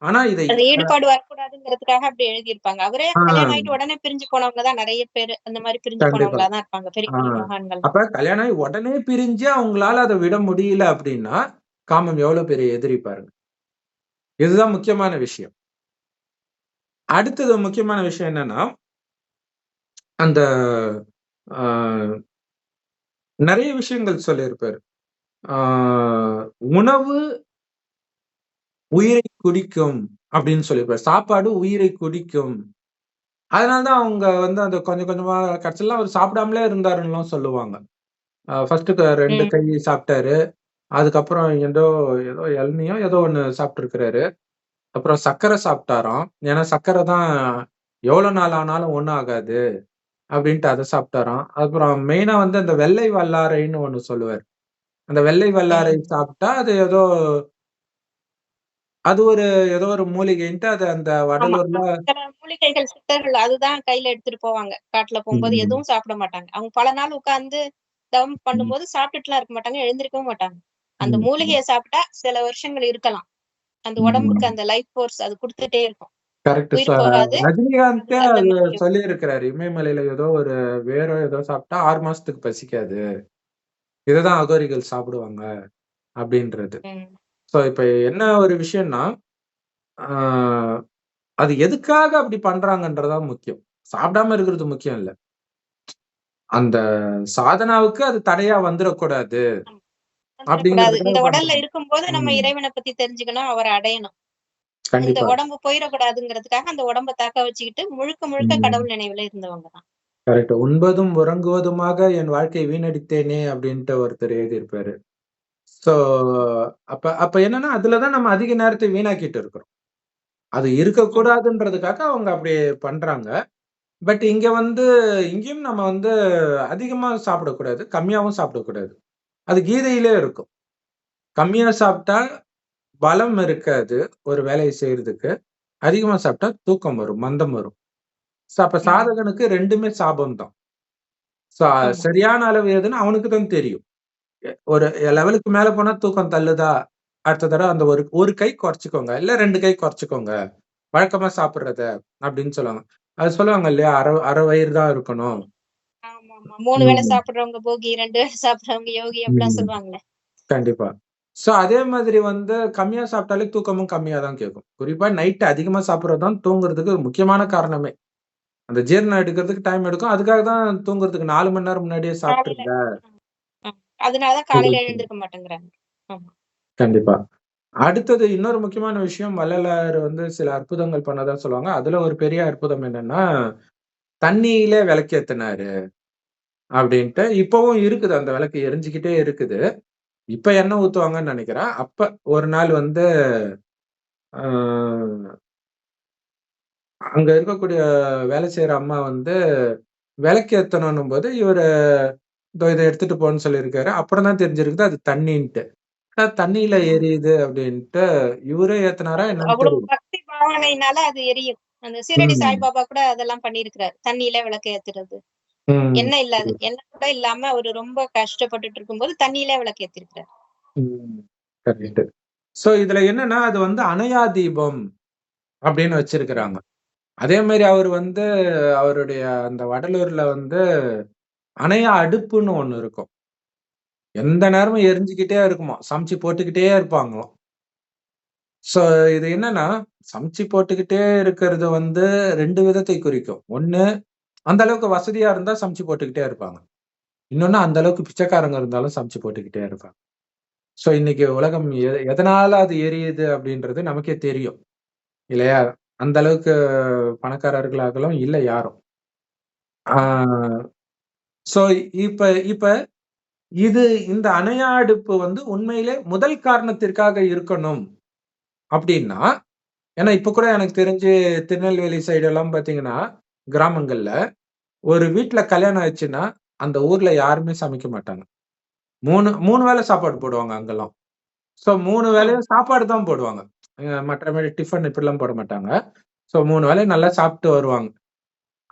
S1: ஆனா இதை
S2: அது ஈடுபாடு வரக்கூடாதுங்கிறதுக்காக அப்படி எழுதியிருப்பாங்க. அவரே
S1: ஆ
S2: கல்யாணம் ஆயிட்டு உடனே பிரிஞ்சு போனவங்க தான் நெறைய பேரு. அந்த மாரி பிரிஞ்சு
S1: கண்டிப்பா.
S2: போனவங்களா தான் இருப்பாங்க. பெரிய
S1: ஆ.
S2: பெரிய மகான்கள்.
S1: அப்ப கல்யாணம் ஆகி உடனே பிரிஞ்சு அவங்களால அத விட முடியல அப்படின்னா, காமம் எவ்வளவு பெரிய எதிரி பாருங்க. இதுதான் முக்கியமான விஷயம். அடுத்தது முக்கியமான விஷயம் என்னன்னா, அந்த ஆ நெறைய விஷயங்கள் சொல்லியிருப்பாரு. ஆ உணவு உயிரை குடிக்கும் அப்படின்னு சொல்லியிருப்பாரு. சாப்பாடு உயிரை குடிக்கும். அதனால தான் அவங்க வந்து அந்த கொஞ்சம் கொஞ்சமா கடைசில அவரு சாப்பிடாமலே இருந்தாருன்னுலாம் சொல்லுவாங்க. ஃபர்ஸ்ட்டு 2
S2: ம்.
S1: கை சாப்ட்டாரு. அதுக்கப்புறம் ஏதோ ஏதோ இளநீயோ ஏதோ ஒண்ணு சாப்ட்டுருக்கிறாரு. அப்புறம் சர்க்கரை சாப்பிட்டாராம். ஏன்னா சர்க்கரை தான் எவ்வளோ நாள் ஆனாலும் ஒண்ணும் ஆகாது அப்டின்ட்டு அத சாப்பிட்டாராம். அப்புறம் மெயினா வந்து அந்த வெள்ளை வல்லாரைன்னு ஒண்ணு சொல்லுவாரு. அந்த வெள்ளை வல்லாரை
S2: ம்.
S1: சாப்பிட்டா அது ஏதோ அது ஒரு ஏதோ ஒரு மூலிகைன்ட்டு அது அந்த
S2: ஆமா.
S1: வடலூர்ல
S2: சில மூலிகைகள், சித்தர்கள் அதுதான் கையில எடுத்துட்டு போவாங்க. காட்டுல போம்போது
S1: ம்,
S2: எதுவும் சாப்பிட மாட்டாங்க. அவங்க பல நாள் உட்கார்ந்து தவம்
S1: ம்,
S2: பண்ணும்போது சாப்பிட்டுட்டுலாம் இருக்க மாட்டாங்க. எழுந்திருக்கவும் மாட்டாங்க. அந்த
S1: ம், ம்,
S2: மூலிகைய சாப்பிட்டா சில வருஷங்கள் இருக்கலாம். அந்த உடம்புக்கு
S1: ம்.
S2: அந்த லைஃப் ஃபோர்ஸ் அது குடுத்துட்டே இருக்கும்.
S1: கரெக்ட்.
S2: உயிர் போகாது. அது
S1: ரஜினிகாந்தே
S2: அந்த
S1: அது
S2: மாரி
S1: சொல்லியிருக்கிறாரு. இமயமலையில ஏதோ ஒரு வேரோ ஏதோ சாப்பிட்டா 6 மாசத்துக்கு பசிக்காது. இததான் அகோரிகள் சாப்பிடுவாங்க அப்டின்றது.
S2: ம்.
S1: சோ இப்ப என்ன ஒரு விஷயம்னா, ஆ அது எதுக்காக அப்படி பண்றாங்கன்றது தான் முக்கியம். சாப்பிடாம இருக்கிறது முக்கியம் இல்ல. அந்த சாதனாவுக்கு அது தடையா வந்துடக்கூடாது
S2: வந்துடக்கூடாது. இந்த
S1: அப்படிங்கிறதுக்காக
S2: உடல்ல
S1: பண்றாங்க.
S2: இருக்கும்போது நம்ம
S1: ம்.
S2: இறைவனை பத்தி தெரிஞ்சுக்கணும், அவரை அடையணும். இந்த
S1: கண்டிப்பா.
S2: உடம்பு போயிடக்கூடாதுங்கிறதுக்காக அந்த உடம்ப தக்க வச்சுக்கிட்டு முழுக்க முழுக்க
S1: ம்.
S2: கடவுள் நினைவுல இருந்தவங்க தான்.
S1: கரெக்ட். "உண்பதும் உறங்குவதுமாக என் வாழ்க்கையை வீணடித்தேனே" அப்படின்ட்டு ஒருத்தர் எழுதியிருப்பாரு. ஸோ அப்ப அப்ப என்னன்னா, அதுல தான் நம்ம அதிக நேரத்தை வீணாக்கிட்டு இருக்கிறோம். அது
S2: ஆமா.
S1: இருக்கக்கூடாதுன்றதுக்காக அவங்க அப்படி பண்றாங்க. பட் இங்க வந்து இங்கேயும் நம்ம வந்து அதிகமா சாப்பிடக்கூடாது. கம்மியாவும் சாப்பிடக்கூடாது. அது கீதையிலே இருக்கும். கம்மியா சாப்பிட்டா பலம் இருக்காது, ஒரு வேலைய செய்றதுக்கு. அதிகமா சாப்பிட்டா தூக்கம் வரும், மந்தம் வரும். அப்ப
S2: ம்.
S1: சாதகனுக்கு 2மே சாபம் தான். ஸோ
S2: ஆமா.
S1: சரியான அளவு எதுன்னு அவனுக்கு தான் தெரியும். ஒரு லெவலுக்கு மேல போனா தூக்கம் தள்ளுதா, அடுத்த தடவ அந்த ஒரு ஒரு கை குறைச்சுக்கோங்க. இல்ல 2 கை குறைச்சுக்கோங்க. வழக்கமா சாப்பிடுறத அப்படின்னு சொல்லுவாங்க. அது சொல்லுவாங்க இல்லையா? அரை வயிறு தான் இருக்கணும்.
S2: ஆமாமா. 3 வேள
S1: ம்.
S2: சாப்பிடுறவங்க போகி, 2 வேள சாப்பிடுறவங்க யோகி அப்படிலாம்
S1: ம்.
S2: சொல்லுவாங்கல்ல.
S1: கண்டிப்பா. ஸோ அதே மாதிரி வந்து கம்மியா சாப்பிட்டாலே தூக்கமும் கம்மியா தான் கேட்கும். குறிப்பா நைட் அதிகமா சாப்பிடுறது தான் தூங்குறதுக்கு முக்கியமான காரணமே. அந்த ஜீரணம் எடுக்கிறதுக்கு டைம் எடுக்கும். அதுக்காக தான் தூங்குறதுக்கு 4 மணி நேரம் முன்னாடியே
S2: காலையில
S1: சாப்பிட்டுருங்க
S2: அதனால தான் காலையில
S1: அப்படின்னு சொல்லி.
S2: எழுந்திருக்க மாட்டேங்கிறாங்க. ஆமா.
S1: கண்டிப்பா. அடுத்தது இன்னொரு முக்கியமான விஷயம் வள்ளலார் வந்து சில அற்புதங்கள் பண்ணதா சொல்லுவாங்க. அதுல ஒரு பெரிய அற்புதம் என்னன்னா, தண்ணீயிலே விளக்கேத்துனாரு அப்படின்ட்டு. இப்பவும் இருக்குது. அந்த விளக்கு எரிஞ்சுக்கிட்டே இருக்குது. இப்ப எண்ணெய் ஊத்துவாங்கன்னு நெனைக்கிறேன். அப்ப ஒரு நாள் வந்து அ அங்க இருக்கக்கூடிய வேலை செய்ற அம்மா வந்து விளக்கேத்தணுன்னும்போது, இவரு இதோ இத எடுத்துட்டு போன்னு சொல்லியிருக்காரு. அப்புறம் தான் தெரிஞ்சிருக்குது அது தண்ணீன்ட்டு. தண்ணீல
S2: ம்.
S1: எரியுது அப்படின்ட்டு இவரே ஏத்துனாரா
S2: அது
S1: என்னன்னு
S2: அவ்வளவு
S1: தெரியல.
S2: பக்தி பாவனையினால அது எரியும். அந்த சீரடி
S1: ம்.
S2: சாய்பாபா கூட அதெல்லாம் பண்ணியிருக்கிறாரு. தண்ணீல விளக்கு ஏத்துறது.
S1: ம்.
S2: எண்ணெய் இல்லாது. எண்ணெய் கூட இல்லாம அவரு ரொம்ப கஷ்டப்பட்டுட்டு இருக்கும்போது தண்ணீல விளக்கு ஏத்திருக்கிறாரு.
S1: ம். கரெக்ட்டு. சோ இதுல என்னன்னா, அது வந்து அணையா தீபம் அப்படின்னு வச்சிருக்கிறாங்க. அதே மாரி அவரு வந்து அவருடைய அந்த வடலூர்ல வந்து அணையா அடுப்புன்னு ஒண்ணு இருக்கும். எந்த நேரமும் எரிஞ்சுக்கிட்டே இருக்குமாம். சமைச்சு போட்டுக்கிட்டே இருப்பாங்களாம். சோ இது என்னன்னா, சமைச்சு போட்டுக்கிட்டே இருக்கிறது வந்து 2 விதத்தை குறிக்கும். ஒண்ணு அந்த அளவுக்கு வசதியா இருந்தா சமைச்சு போட்டுக்கிட்டே இருப்பாங்க. இன்னொன்னு அந்த அளவுக்கு பிச்சைக்காரங்க இருந்தாலும் சமைச்சு போட்டுக்கிட்டே இருப்பாங்க. சோ இன்னைக்கு உலகம் எதனால அது எரியுது அப்படின்றது நமக்கே தெரியும். இல்லையா? அந்த அளவுக்கு பணக்காரர்களாகலும் இல்ல யாரும்.
S2: ம்.
S1: ஆ சோ இப்ப இப்ப இது இந்த அணையா அடுப்பு வந்து உண்மையிலே முதல் காரணத்திற்காக இருக்கணும் அப்படின்னா, ஏன்னா இப்ப கூட எனக்கு தெரிஞ்சு திருநெல்வேலி சைடு எல்லாம் பார்த்தீங்கன்னா, கிராமங்கள்ல ஒரு வீட்ல கல்யாணம் ஆச்சுன்னா, அந்த ஊர்ல யாருமே சமைக்க மாட்டாங்க. 3 வேள சாப்பாடு போடுவாங்க அங்கலாம். சோ 3
S2: ம்.
S1: வேளையும் சாப்பாடு தான் போடுவாங்க. மற்றபடி டிஃபன் இப்படிலாம் போட மாட்டாங்க. சோ 3 வேளையும் நல்லா சாப்பிட்டு வருவாங்க.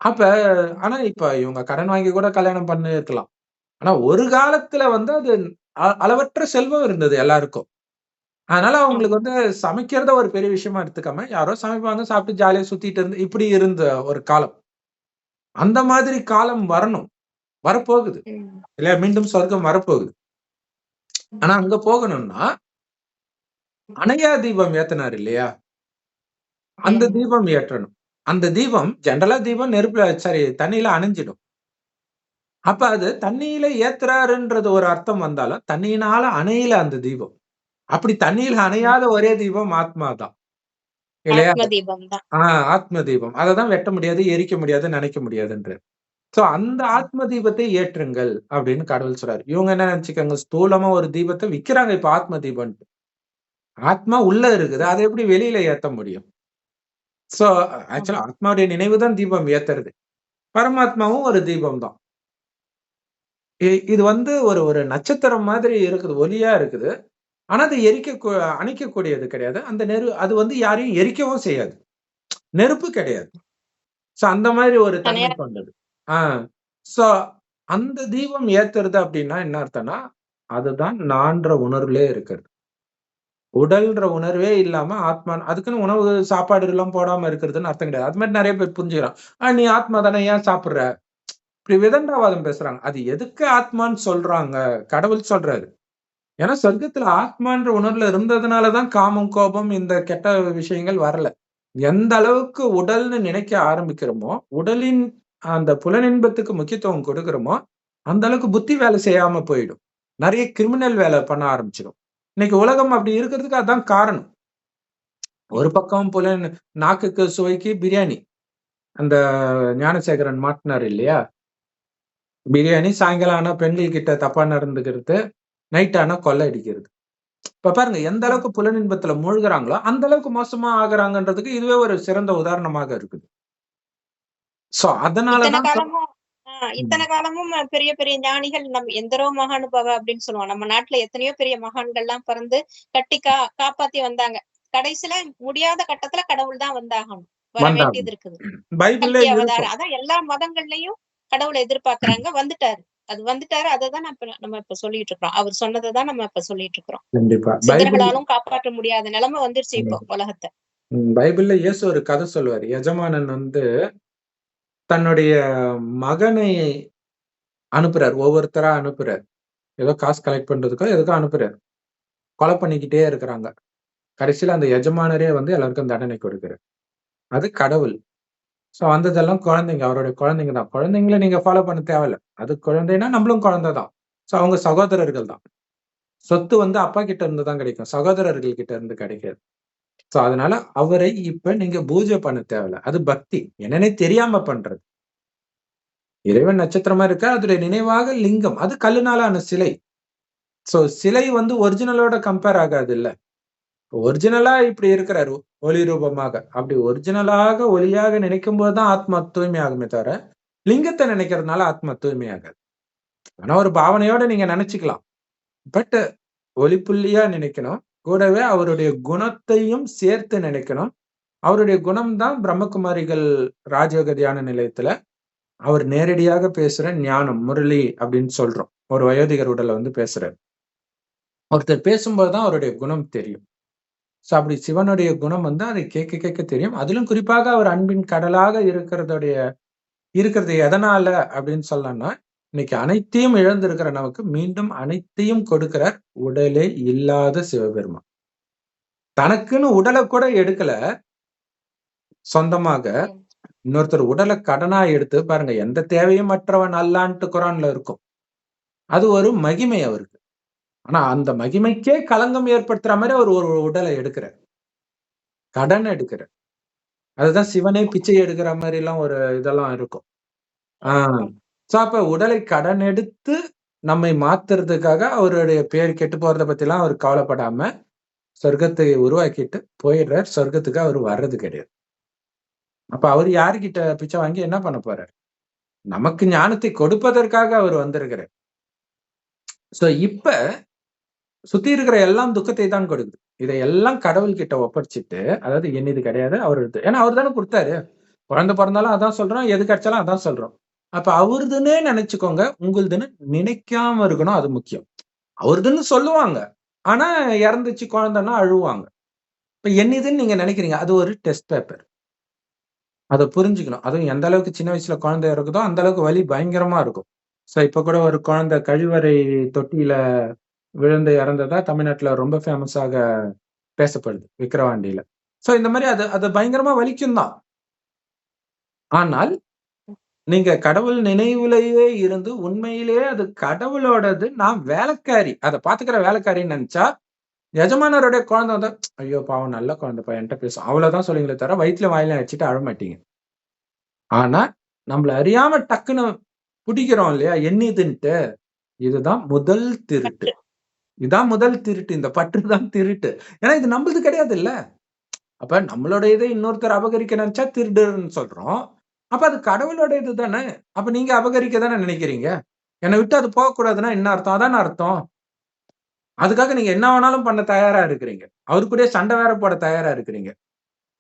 S1: அப்ப ஆனா இப்ப இவங்க கடன் வாங்கி கூட கல்யாணம் பண்ணியிருக்கலாம். ஆனா ஒரு காலத்துல வந்து அது அளவற்ற செல்வம் இருந்தது எல்லாருக்கும். அதனால அவங்களுக்கு
S2: ஆமா.
S1: வந்து சமைக்கிறத ஒரு பெரிய விஷயமா எடுத்துக்காம, யாரோ சமைப்பாங்க, சாப்பிட்டு ஜாலியா சுத்திட்டு இருந்து இப்படி இருந்த ஒரு காலம். அந்த மாதிரி காலம் வரணும். வரப்போகுது.
S2: ம்.
S1: இல்லையா? மீண்டும் சொர்க்கம் வரப்போகுது. ஆனா
S2: ம்.
S1: அங்க போகணும்னா, அணையா தீபம் ஏத்துனாரு இல்லையா? அந்த
S2: ம்.
S1: தீபம் ஏற்றணும். அந்த தீபம் ஜெனரலா தீபம் நெருப்புல சாரி தண்ணீல அணைஞ்சிடும். அப்ப அது தண்ணீல ஏத்துறாருன்றது ஒரு அர்த்தம் வந்தாலும், தண்ணீயினால அணையல அந்த தீபம். அப்படி தண்ணீல
S2: ம்.
S1: அணையாத ஒரே தீபம் ஆத்மா தான். இல்லையா?
S2: ஆத்ம தீபம் தான்.
S1: ஆ ஆத்ம தீபம். அததான் வெட்ட முடியாது, எரிக்க முடியாது, நெனைக்க முடியாதுன்றாரு. சோ அந்த
S2: ம்.
S1: ஆத்ம தீபத்தை ஏற்றுங்கள் அப்படின்னு கடவுள் சொல்றாரு. இவங்க என்ன நெனச்சுக்காங்க, ஸ்தூலமா ஒரு தீபத்த விக்கிறாங்க இப்ப ஆத்ம தீபம்ன்ட்டு. ஆத்மா உள்ள இருக்குது. அத எப்படி வெளியில ஏத்த முடியும்? சோ ஆக்சுவலா
S2: ஆமா.
S1: ஆத்மாவுடைய நினைவு தான் தீபம் ஏத்துறது. பரமாத்மாவும் ஒரு தீபம் தான். இது வந்து ஒரு ஒரு நட்சத்திரம் மாதிரி இருக்குது. ஒளியா இருக்குது. ஆனா அது அணைக்கக்கூடியது கிடையாது. அந்த அது வந்து யாரையும் எரிக்கவும் செய்யாது. நெருப்பு கிடையாது. சோ அந்த மாதிரி ஒரு தன்மை
S2: தனியா
S1: கொண்டது. ஆ. சோ அந்த தீபம் ஏத்துறது அப்டின்னா என்ன அர்த்தம்னா, அதுதான் நான்ற உணர்விலே இருக்கிறது. உடல்ன்ற உணர்வே இல்லாம ஆத்மா அதுக்குன்னு உணவு, சாப்பாடு எல்லாம் போடாம இருக்கிறதுன்னு அர்த்தம் கிடையாது. அது மாரி நெறைய பேர் புரிஞ்சுக்கிறான். நீ ஆத்மா தானே ஏன் சாப்பிடுற? இப்படி விதண்டாவாதம் பேசுறாங்க. அது எதுக்கு ஆத்மான்னு சொல்றாங்க? கடவுள் சொல்றாரு. ஏன்னா சொர்க்கத்துல ஆத்மான்ற உணர்வுல இருந்ததுனால தான் காமம், கோபம் இந்த கெட்ட விஷயங்கள் வரல. எந்த அளவுக்கு உடல்னு நினைக்க ஆரம்பிக்கிறோமோ, உடலின் அந்த புலனின்பத்துக்கு முக்கியத்துவம் கொடுக்கிறோமோ, அந்த அளவுக்கு புத்தி வேலை செய்யாம போயிடும். நிறைய கிரிமினல் வேலை பண்ண ஆரம்பிச்சிடும். இன்னைக்கு உலகம் அப்படி இருக்கிறதுக்கு அதான் காரணம். ஒரு பக்கம் நாக்குக்கு சுவைக்கு பிரியாணி. அந்த ஞானசேகரன் மாட்டினார் இல்லையா? பிரியாணி சாயங்காலம் ஆனா பெண்கள் கிட்ட தப்பா நடந்துக்கிறது, நைட் ஆனா கொள்ளை அடிக்கிறது. இப்ப பாருங்க எந்த அளவுக்கு புலனின்பத்துல மூழ்குறாங்களோ அந்த அளவுக்கு மோசமா ஆகுறாங்கன்றதுக்கு இதுவே ஒரு சிறந்த உதாரணமாக இருக்குது. சோ
S2: இத்தனை
S1: அதனாலதான்
S2: காலமும் இத்தனை காலமும் பெரிய பெரிய ஞானிகள் நம்ம எந்தரோ மகானுபவ அப்படின்னு சொல்லுவோம். நம்ம நாட்டுல எத்தனையோ பெரிய மகான்கள்லாம் பிறந்து கட்டி காப்பாத்தி வந்தாங்க. கடைசியில முடியாத கட்டத்துல கடவுள் தான் வந்தாகணும், வர வேண்டியது இருக்குது.
S1: பைபிள்ல
S2: கல்கி அவதாரம் அதான் எல்லா மதங்கள்லயும் கடவுளை எதிர்பார்க்கறாங்க. வந்துட்டாரு, அது வந்துட்டாரு. அததான் நம்ம இப்ப சொல்லிட்டு இருக்கிறோம். அவர் சொன்னதைதான் நம்ம இப்ப சொல்லிட்டு இருக்கிறோம்.
S1: கண்டிப்பா
S2: சித்தர்களாலும் காப்பாற்ற முடியாத நிலைமை வந்துருச்சு இப்போ உலகத்தை.
S1: பைபிள்ல இயேசு ஒரு கதை சொல்லுவாரு. எஜமானன் தன்னுடைய மகனை அனுப்புறார், ஒவ்வொருத்தரா அனுப்புறார். ஏதோ காசு கலெக்ட் பண்றதுக்கோ எதுக்கோ அனுப்புறாரு. கொலை பண்ணிக்கிட்டே இருக்கிறாங்க. கடைசியில அந்த எஜமானரே எல்லாருக்கும் தண்டனை கொடுக்கிறார். அது கடவுள். சோ வந்ததெல்லாம் குழந்தைங்க, அவருடைய குழந்தைங்க தான். குழந்தைங்களை நீங்க ஃபாலோ பண்ண தேவையில்ல. அது குழந்தைன்னா நம்மளும் குழந்தை தான். சோ அவங்க சகோதரர்கள் தான். சொத்து அப்பா கிட்ட இருந்து தான் கிடைக்கும், சகோதரர்கள் கிட்ட இருந்து கிடைக்காது. சோ அதனால அவரை இப்ப நீங்க பூஜை பண்ண தேவையில்ல. அது பக்தி, என்னன்னே தெரியாம பண்றது. இறைவன் நட்சத்திரமா இருக்க, அதோடைய நினைவாக லிங்கம், அது கல்லுனாலான சிலை. சோ சிலை ஒரிஜினலோட கம்பேர் ஆகாது இல்ல. ஒரிஜினலா இப்படி இருக்கிறாரு ஒளி ரூபமாக. அப்படி ஒரிஜினலாக ஒளியாக நினைக்கும் போதுதான் ஆத்மா தூய்மை ஆகுமே தவிர, லிங்கத்தை நினைக்கிறதுனால ஆத்மா தூய்மை ஆகாது. ஆனா ஒரு பாவனையோட நீங்க நினைச்சுக்கலாம். பட் ஒளிப்புள்ளியா நினைக்கணும். கூடவே அவருடைய குணத்தையும் சேர்த்து நினைக்கணும். அவருடைய குணம் தான் பிரம்மகுமாரிகள் ராஜயோக தியான நிலையத்துல அவர் நேரடியாக பேசுற ஞானம், முரளி அப்படின்னு சொல்றோம். ஒரு வயோதிகர் உடல்ல பேசுறாரு. ஒருத்தர் பேசும்போதுதான் அவருடைய குணம் தெரியும். சோ அப்படி சிவனுடைய குணம் அதை கேட்க கேட்க தெரியும். அதிலும் குறிப்பாக அவர் அன்பின் கடலாக இருக்கிறது எதனால அப்படின்னு சொல்லலாம்னா, இன்னைக்கு அனைத்தையும் இழந்திருக்கிற நமக்கு மீண்டும் அனைத்தையும் கொடுக்கிறார் உடலே இல்லாத சிவபெருமான். தனக்குன்னு உடலை கூட எடுக்கல சொந்தமாக, இன்னொருத்தர் உடலை கடனா எடுத்து பாருங்க. எந்த தேவையும் மற்றவன் அல்லான்ட்டு குரான்ல இருக்கும். அது ஒரு மகிமை அவருக்கு. ஆனா அந்த மகிமைக்கே களங்கம் ஏற்படுத்துற மாதிரி அவர் ஒரு உடலை எடுக்கிறார், கடன் எடுக்கிறார். அதுதான் சிவனே பிச்சை எடுக்கிற மாதிரி எல்லாம் ஒரு இதெல்லாம் இருக்கும். சோ அப்ப உடலை கடன் எடுத்து நம்மை மாத்துறதுக்காக அவருடைய பேர் கெட்டு போறதை பத்தி எல்லாம் அவர் கவலைப்படாம சொர்க்கத்தை உருவாக்கிட்டு போயிடுறார். சொர்க்கத்துக்கு அவர் வர்றது கிடையாது. அப்ப அவர் யாருகிட்ட பிச்சை வாங்கி என்ன பண்ண போறார்? நமக்கு ஞானத்தை கொடுப்பதற்காக அவர் வந்திருக்கிறார். சோ இப்ப சுத்தி இருக்கிற எல்லாம் துக்கத்தை தான் கொடுக்குது. இதையெல்லாம் கடவுள் கிட்ட ஒப்படைச்சிட்டு, அதாவது என்னது கிடையாது அவருது. ஏன்னா அவர் தானே கொடுத்தாரு. குழந்தை பிறந்தாலும் அதான் சொல்றோம், எது கிடைச்சாலும் அதான் சொல்றோம். அப்ப அவருதுன்னே நினைச்சுக்கோங்க. உங்களுதுன்னு நினைக்காம இருக்கணும், அது முக்கியம். அவருதுன்னு சொல்லுவாங்க, ஆனா இறந்துச்சு குழந்தைன்னா அழுவாங்க. இப்ப என்னதுன்னு நீங்க நினைக்கிறீங்க, அது ஒரு டெஸ்ட் பேப்பர். அதை புரிஞ்சுக்கணும். அதுவும் எந்த அளவுக்கு சின்ன வயசுல குழந்தை இருக்குதோ அந்த அளவுக்கு வலி பயங்கரமா இருக்கும். சோ இப்ப கூட ஒரு குழந்தை கழிவறை தொட்டியில விழுந்து இறந்ததா தமிழ்நாட்டுல ரொம்ப ஃபேமஸாக பேசப்படுது, விக்கிரவாண்டியில. சோ இந்த மாதிரி அது பயங்கரமா வலிக்கும் தான். ஆனால் நீங்க கடவுள் நினைவுலயே இருந்து உண்மையிலேயே அது கடவுளோடது, நான் வேலைக்காரி, அதை பாத்துக்கிற வேலைக்காரின்னு நினைச்சா, எஜமானருடைய குழந்தை ஐயோ பாவம் நல்ல குழந்தைப்பா என்கிட்ட பேசும், அவ்வளவுதான் சொல்லுங்களே தவிர வயிற்றுல வாயில வச்சுட்டு அழ மாட்டீங்க. ஆனா நம்மள அறியாம டக்குன்னு பிடிக்கிறோம் இல்லையா என்னதுன்ட்டு, இதுதான் முதல் திருட்டு. இதான் முதல் திருட்டு. இந்த பற்று தான் திருட்டு. ஏன்னா இது நம்மளது கிடையாது இல்ல. அப்ப நம்மளோட இதை இன்னொருத்தர் அபகரிக்க நினைச்சா திருடுன்னு சொல்றோம். அப்ப அது கடவுளோட இது தானே. அப்ப நீங்க அபகரிக்க தானே நினைக்கிறீங்க. என்னை விட்டு அது போகக்கூடாதுன்னா என்ன அர்த்தம்? அதான அர்த்தம். அதுக்காக நீங்க என்ன வேணாலும் பண்ண தயாரா இருக்கிறீங்க. அவரு கூட சண்டை வேற போட தயாரா இருக்கிறீங்க.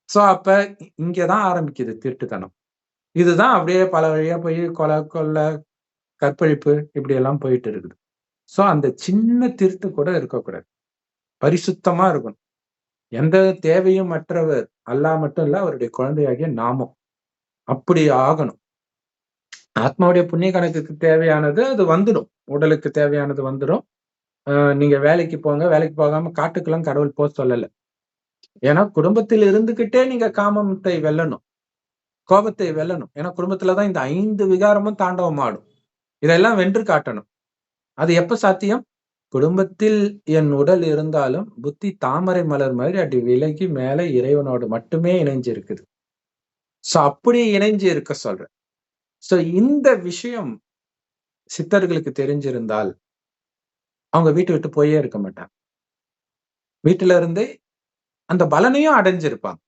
S1: சோ அப்ப இங்கதான் ஆரம்பிக்குது திருட்டுத்தனம். இதுதான் அப்படியே பல வழியா போய் கொலை, கொள்ளை, கற்பழிப்பு இப்படி எல்லாம் போயிட்டு இருக்குது. சோ அந்த சின்ன திருட்டு கூட இருக்கக்கூடாது. பரிசுத்தமா இருக்கணும். எந்த தேவையும் மற்றவர் அல்லாஹ் மட்டும் இல்ல, அவருடைய குழந்தையாகிய நாமும் அப்படி ஆகணும். ஆத்மாவுடைய புண்ணிய கணக்குக்கு தேவையானது அது வந்துடும். உடலுக்கு தேவையானது வந்துடும். நீங்க வேலைக்கு போங்க, வேலைக்கு போகாம காட்டுக்கெல்லாம் கடவுள் போக சொல்லல. ஏன்னா குடும்பத்தில் இருந்துகிட்டே நீங்க காமத்தை வெல்லணும், கோபத்தை வெல்லணும். ஏன்னா குடும்பத்துலதான் இந்த 5 விகாரமும் தாண்டவம் ஆடும். இதெல்லாம் வென்று காட்டணும். அது எப்ப சாத்தியம்? குடும்பத்தில் என் உடல் இருந்தாலும் புத்தி தாமரை மலர் மாதிரி அப்படி விலகி மேல இறைவனோடு மட்டுமே இணைஞ்சு இருக்குது. சோ அப்படி இணைஞ்சு இருக்க சொல்றேன். சோ இந்த விஷயம் சித்தர்களுக்கு தெரிஞ்சிருந்தால் அவங்க வீட்டை விட்டு போயே இருக்க மாட்டாங்க. வீட்டுல இருந்தே அந்த பலனையும் அடைஞ்சிருப்பாங்க.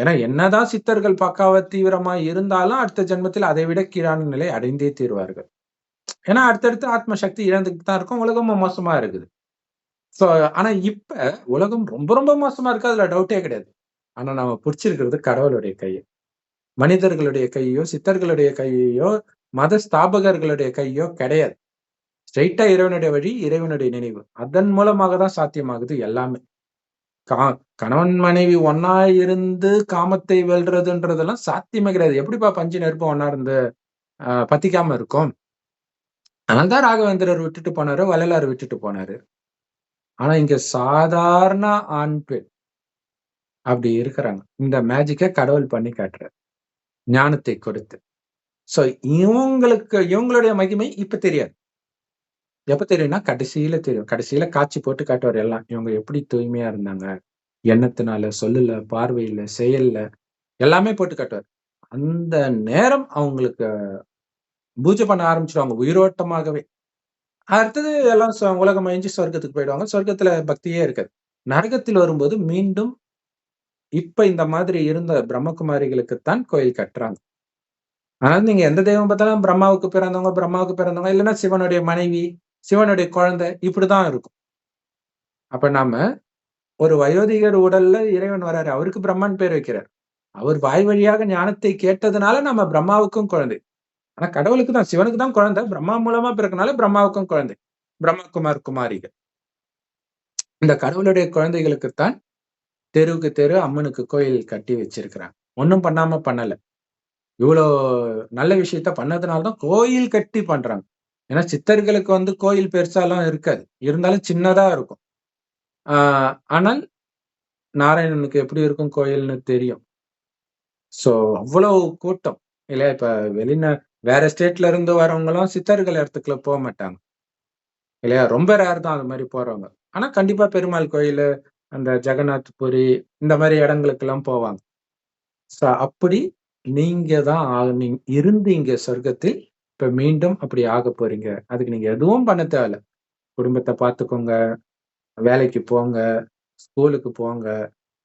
S1: ஏன்னா என்னதான் சித்தர்கள் பக்காவா தீவிரமா இருந்தாலும் அடுத்த ஜென்மத்தில் அதை விட கீழான நிலை அடைந்தே தீர்வார்கள். ஏன்னா அடுத்தடுத்து ஆத்ம சக்தி இழந்துட்டு தான் இருக்கும். உலகமும் மோசமா இருக்குது. சோ ஆனா இப்ப உலகம் ரொம்ப ரொம்ப மோசமா இருக்கு. அதுல டவுட்டே கிடையாது. ஆனா நாம புடிச்சிருக்கிறது கடவுளுடைய கையை. மனிதர்களுடைய கையோ, சித்தர்களுடைய கையையோ, மத ஸ்தாபகர்களுடைய கையோ கிடையாது. ஸ்ட்ரெயிட்டா இறைவனுடைய வழி, இறைவனுடைய நினைவு. அதன் மூலமாக தான் சாத்தியமாகுது எல்லாமே. கணவன் மனைவி ஒன்னா இருந்து காமத்தை வெல்றதுன்றதெல்லாம் சாத்தியமே கிடையாது. எப்படிப்பா பஞ்சு நெருப்பு ஒன்னா இருந்து பத்திக்காம இருக்கும்? அதனால்தான் ராகவேந்திரர் விட்டுட்டு போனாரு, வள்ளலார் விட்டுட்டு போனாரு. ஆனா இங்க சாதாரண ஆண் பெண் அப்படி இருக்கிறாங்க. இந்த மேஜிக்க கடவுள் பண்ணி காட்டுறாரு, ஞானத்தை கொடுத்து. சோ இவங்களுடைய மகிமை இப்ப தெரியாது. எப்ப தெரியும்னா கடைசியில தெரியும். கடைசியில காட்சி போட்டு காட்டுவார் எல்லாம். இவங்க எப்படி தூய்மையா இருந்தாங்க, எண்ணத்தினால, சொல்லுல, பார்வையில, செயல்ல எல்லாமே போட்டு காட்டுவார். அந்த நேரம் அவங்களுக்கு பூஜை பண்ண ஆரம்பிச்சிருவாங்க உயிரோட்டமாகவே. அடுத்தது எல்லாம் உலகம் அழிஞ்சு சொர்க்கத்துக்கு போயிடுவாங்க. சொர்க்கத்துல பக்தியே இருக்காது. நரகத்தில் வரும்போது மீண்டும் இப்ப இந்த மாதிரி இருந்த பிரம்மகுமாரிகளுக்குத்தான் கோயில் கட்டுறாங்க. அதனால நீங்க எந்த தெய்வம் பார்த்தாலும் பிரம்மாவுக்கு பிறந்தவங்க இல்லைன்னா சிவனுடைய மனைவி, சிவனுடைய குழந்தை இப்படிதான் இருக்கும். அப்ப நாம ஒரு வயோதிகர் உடல்ல இறைவன் வராரு. அவருக்கு பிரம்மான்னு பேர் வைக்கிறார். அவர் வாய் வழியாக ஞானத்தை கேட்டதுனால நம்ம பிரம்மாவுக்கும் குழந்தை. ஆனா கடவுளுக்கு தான், சிவனுக்கு தான் குழந்தை. பிரம்மா மூலமா பிறக்கனால பிரம்மாவுக்கும் குழந்தை. பிரம்மகுமார் குமாரிகள். இந்த கடவுளுடைய குழந்தைகளுக்குத்தான் தெருவுக்கு தெரு அம்மனுக்கு கோயில் கட்டி வச்சிருக்கிறாங்க. ஒண்ணும் பண்ணாம பண்ணல. இவ்வளோ நல்ல விஷயத்த பண்ணதுனாலதான் கோயில் கட்டி பண்றாங்க. ஏன்னா சித்தர்களுக்கு கோயில் பெருசாலாம் இருக்காது. இருந்தாலும் சின்னதா இருக்கும். ஆனால் நாராயணனுக்கு எப்படி இருக்கும் கோயில்னு தெரியும். சோ அவ்வளவு கூட்டம் இல்லையா? இப்ப வேற ஸ்டேட்ல இருந்து வரவங்களும் சித்தர்கள் இடத்துக்குள்ள போக மாட்டாங்க இல்லையா? ரொம்ப ரேர் தான் அது மாதிரி போறவங்க. ஆனா கண்டிப்பா பெருமாள் கோயில், அந்த ஜெகநாத் புரி இந்த மாதிரி இடங்களுக்கு எல்லாம் போவாங்க. அப்படி நீங்க தான் இருந்து இங்க சொர்க்கத்தில் இப்ப மீண்டும் அப்படி ஆக போறீங்க. அதுக்கு நீங்க எதுவும் பண்ண தேவையில்ல. குடும்பத்தை பார்த்துக்கோங்க, வேலைக்கு போங்க, ஸ்கூலுக்கு போங்க.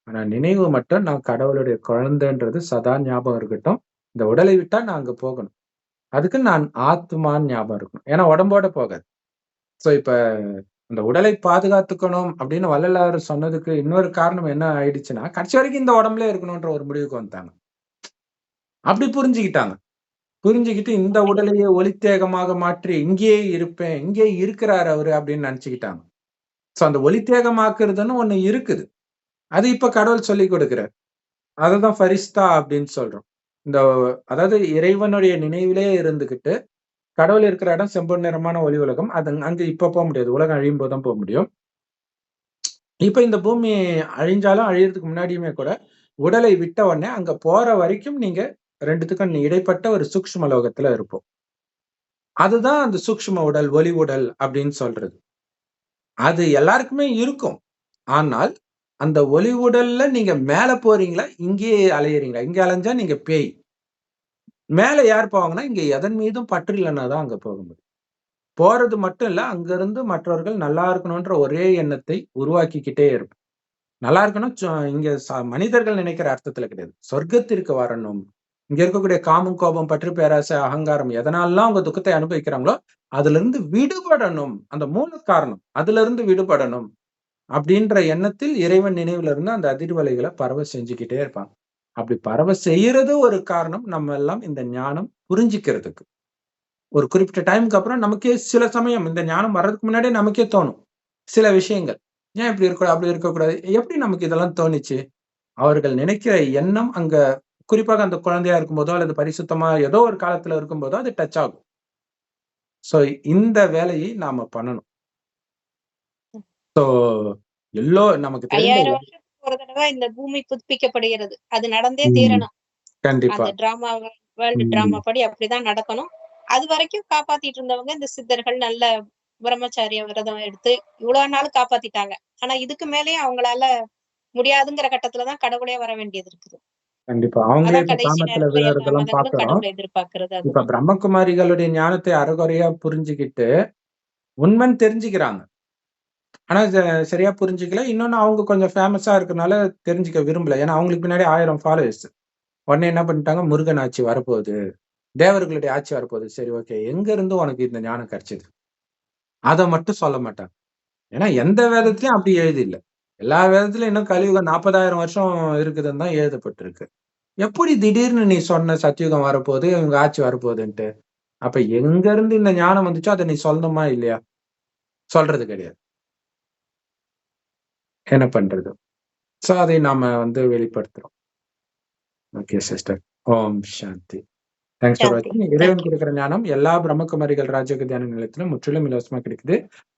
S1: ஆனா நினைவு மட்டும் நான் கடவுளுடைய குழந்தைன்றது சதா ஞாபகம் இருக்கட்டும். இந்த உடலை விட்டா நான் அங்க போகணும். அதுக்கு நான் ஆத்மான்னு ஞாபகம் இருக்கணும். ஏன்னா உடம்போட போகாது. சோ இப்ப இந்த உடலை பாதுகாத்துக்கணும் அப்படின்னு வள்ளலார் சொன்னதுக்கு இன்னொரு காரணம் என்ன ஆயிடுச்சுன்னா, கடைசி வரைக்கும் இந்த உடம்புல இருக்கணும்ன்ற ஒரு முடிவுக்கு வந்துட்டாங்க. அப்படி புரிஞ்சுக்கிட்டாங்க. புரிஞ்சுக்கிட்டு இந்த உடலையே ஒளித்தேகமாக மாற்றி இங்கேயே இருப்பேன், இங்கே இருக்கிறார் அவரு அப்படின்னு நினைச்சுக்கிட்டாங்க. சோ அந்த ஒளித்தேகமாக்குறதுன்னு ஒண்ணு இருக்குது. அது இப்ப கடவுள் சொல்லி கொடுக்கிறார். அததான் ஃபரிஸ்தா அப்படின்னு சொல்றோம். அதாவது இறைவனுடைய நினைவிலே இருந்துகிட்டு கடவுள் இருக்கிற இடம் செம்பொன் நிறமான ஒளி உலகம். அது அங்க இப்ப போக முடியாது. உலகம் அழியும் போதுதான் போக முடியும். இப்ப இந்த பூமி அழிஞ்சாலும் அழியறதுக்கு முன்னாடியுமே கூட உடலை விட்ட உடனே அங்க போற வரைக்கும் நீங்க ரெண்டுத்துக்கும் இடைப்பட்ட ஒரு சூக்ஷ்ம லோகத்துல இருப்போம். அதுதான் அந்த சூக்ஷ்ம உடல், ஒளி உடல் அப்படின்னு சொல்றது. அது எல்லாருக்குமே இருக்கும். ஆனால் அந்த ஒளி உடல்ல நீங்க மேல போறீங்களா, இங்கேயே அலையறீங்களா? இங்க அலைஞ்சா நீங்க பேய். மேல யார் போவாங்கன்னா, இங்க எதன் மீதும் பற்று இல்லைன்னா தான் அங்க போக முடியும். போறது மட்டும் இல்ல, அங்கிருந்து மற்றவர்கள் நல்லா இருக்கணும்ன்ற ஒரே எண்ணத்தை உருவாக்கிக்கிட்டே இருக்கும். நல்லா இருக்கணும் இங்க மனிதர்கள் நினைக்கிற அர்த்தத்துல கிடையாது. சொர்க்கத்திற்கு வரணும். இங்க இருக்கக்கூடிய காமம், கோபம், பற்று, பேராசை, அகங்காரம் எதனாலலாம் அவங்க துக்கத்தை அனுபவிக்கிறாங்களோ அதுல இருந்து விடுபடணும். அந்த மூல காரணம் அதுல இருந்து விடுபடணும் அப்படின்ற எண்ணத்தில் இறைவன் நினைவுல இருந்து அந்த அதிர்வலைகளை பரவ செஞ்சுக்கிட்டே இருப்பாங்க. அப்படி பரவ செய்யறது ஒரு காரணம், நம்ம எல்லாம் இந்த ஞானம் புரிஞ்சுக்கிறதுக்கு. ஒரு குறிப்பிட்ட டைமுக்கு அப்புறம் நமக்கே சில சமயம் இந்த ஞானம் வர்றதுக்கு முன்னாடியே நமக்கே தோணும் சில விஷயங்கள். ஏன் இப்படி இருக்கக்கூடாது, அப்படி இருக்கக்கூடாது, எப்படி நமக்கு இதெல்லாம் தோணுச்சு? அவர்கள் நினைக்கிற எண்ணம் அங்க குறிப்பாக அந்த குழந்தையா இருக்கும்போதோ அல்லது பரிசுத்தமா ஏதோ ஒரு காலத்துல இருக்கும்போதோ அது டச் ஆகும். சோ இந்த வேலையை நாம பண்ணணும். சோ நமக்கு தெரிஞ்ச
S2: ஒரு தடவை இந்த பூமி புதுப்பிக்கப்படுகிறது. அது நடந்தே
S1: ம்.
S2: தீரணும்.
S1: கண்டிப்பா.
S2: அந்த டிராமா வேர்ல்டு
S1: ம்.
S2: டிராமா படி அப்படிதான் நடக்கணும். அது வரைக்கும் காப்பாத்திட்டு இருந்தவங்க இந்த சித்தர்கள் நல்ல பிரம்மச்சாரிய விரதம் எடுத்து இவ்வளவு நாள் காப்பாத்திட்டாங்க. ஆனா இதுக்கு மேலயும் அவங்களால முடியாதுங்கிற கட்டத்துல தான் கடவுளே வர வேண்டியது இருக்குது.
S1: கண்டிப்பா. அவங்களே
S2: அதான்
S1: இப்ப
S2: கடைசி
S1: காமத்துல
S2: நேரத்துல எல்லா
S1: விழறதெல்லாம்
S2: மதங்களும்
S1: பார்க்கிறோம்.
S2: கடவுளை எதிர்பார்க்கிறது
S1: இப்ப
S2: அதுதான்.
S1: பிரம்மகுமாரிகளுடைய ஞானத்தை அரைகுறையா புரிஞ்சுகிட்டு, உண்மைன்னு தெரிஞ்சுக்கிறாங்க. ஆனா சரியா புரிஞ்சுக்கல. இன்னொன்னு அவங்க கொஞ்சம் ஃபேமஸா இருக்கனால தெரிஞ்சுக்க விரும்பல. ஏன்னா அவங்களுக்கு பின்னாடி 1000 ஃபாலோவர்ஸ். உடனே என்ன பண்ணிட்டாங்க, முருகன் ஆட்சி வரப்போகுது. தேவர்களுடைய ஆட்சி வரப்போகுது. சரி ஓகே. எங்க இருந்து உனக்கு இந்த ஞானம் கிடைச்சது? அத மட்டும் சொல்ல மாட்டாங்க. ஏன்னா எந்த வேதத்திலயும் அப்படி எழுதி இல்ல. எல்லா வேதத்திலயும் இன்னும் கலியுகம் 40,000 வருஷம் இருக்குதுன்னு தான் எழுதப்பட்டிருக்கு. எப்படி திடீர்னு நீ சொன்ன சத்தியுகம் வரப்போகுது, இவங்க ஆட்சி வரப்போகுதுன்ட்டு? அப்ப எங்க இருந்து இந்த ஞானம் வந்துச்சோ, அத நீ சொல்லணுமா இல்லையா? சொல்றது கிடையாது. என்ன பண்றது? சோ அதை நாம வெளிப்படுத்துறோம். Okay sister. Om Shanti. Thanks for
S2: Shanti.
S1: வாட்சிங். இறைவன்
S2: தேங்க்யூ.
S1: கொடுக்கிற ஞானம் எல்லா பிரம்மகுமாரிகள் ராஜயோக தியான நிலையத்திலும் முற்றிலும் இலவசமா கிடைக்குது.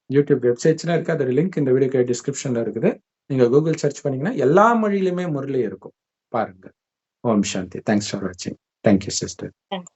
S1: யூடியூப் வெப்சைட்ஸ்ல இருக்கு. அதோட லிங்க் இந்த வீடியோக்கு டிஸ்கிரிப்ஷன்ல இருக்குது. நீங்க கூகுள் சர்ச் பண்ணீங்கன்னா எல்லா மொழியிலுமே முரளி இருக்கும். பாருங்க. ஓம் சாந்தி. தேங்க்ஸ் ஃபார் வாட்சிங். Thank you sister.
S2: தேங்க்ஸ்.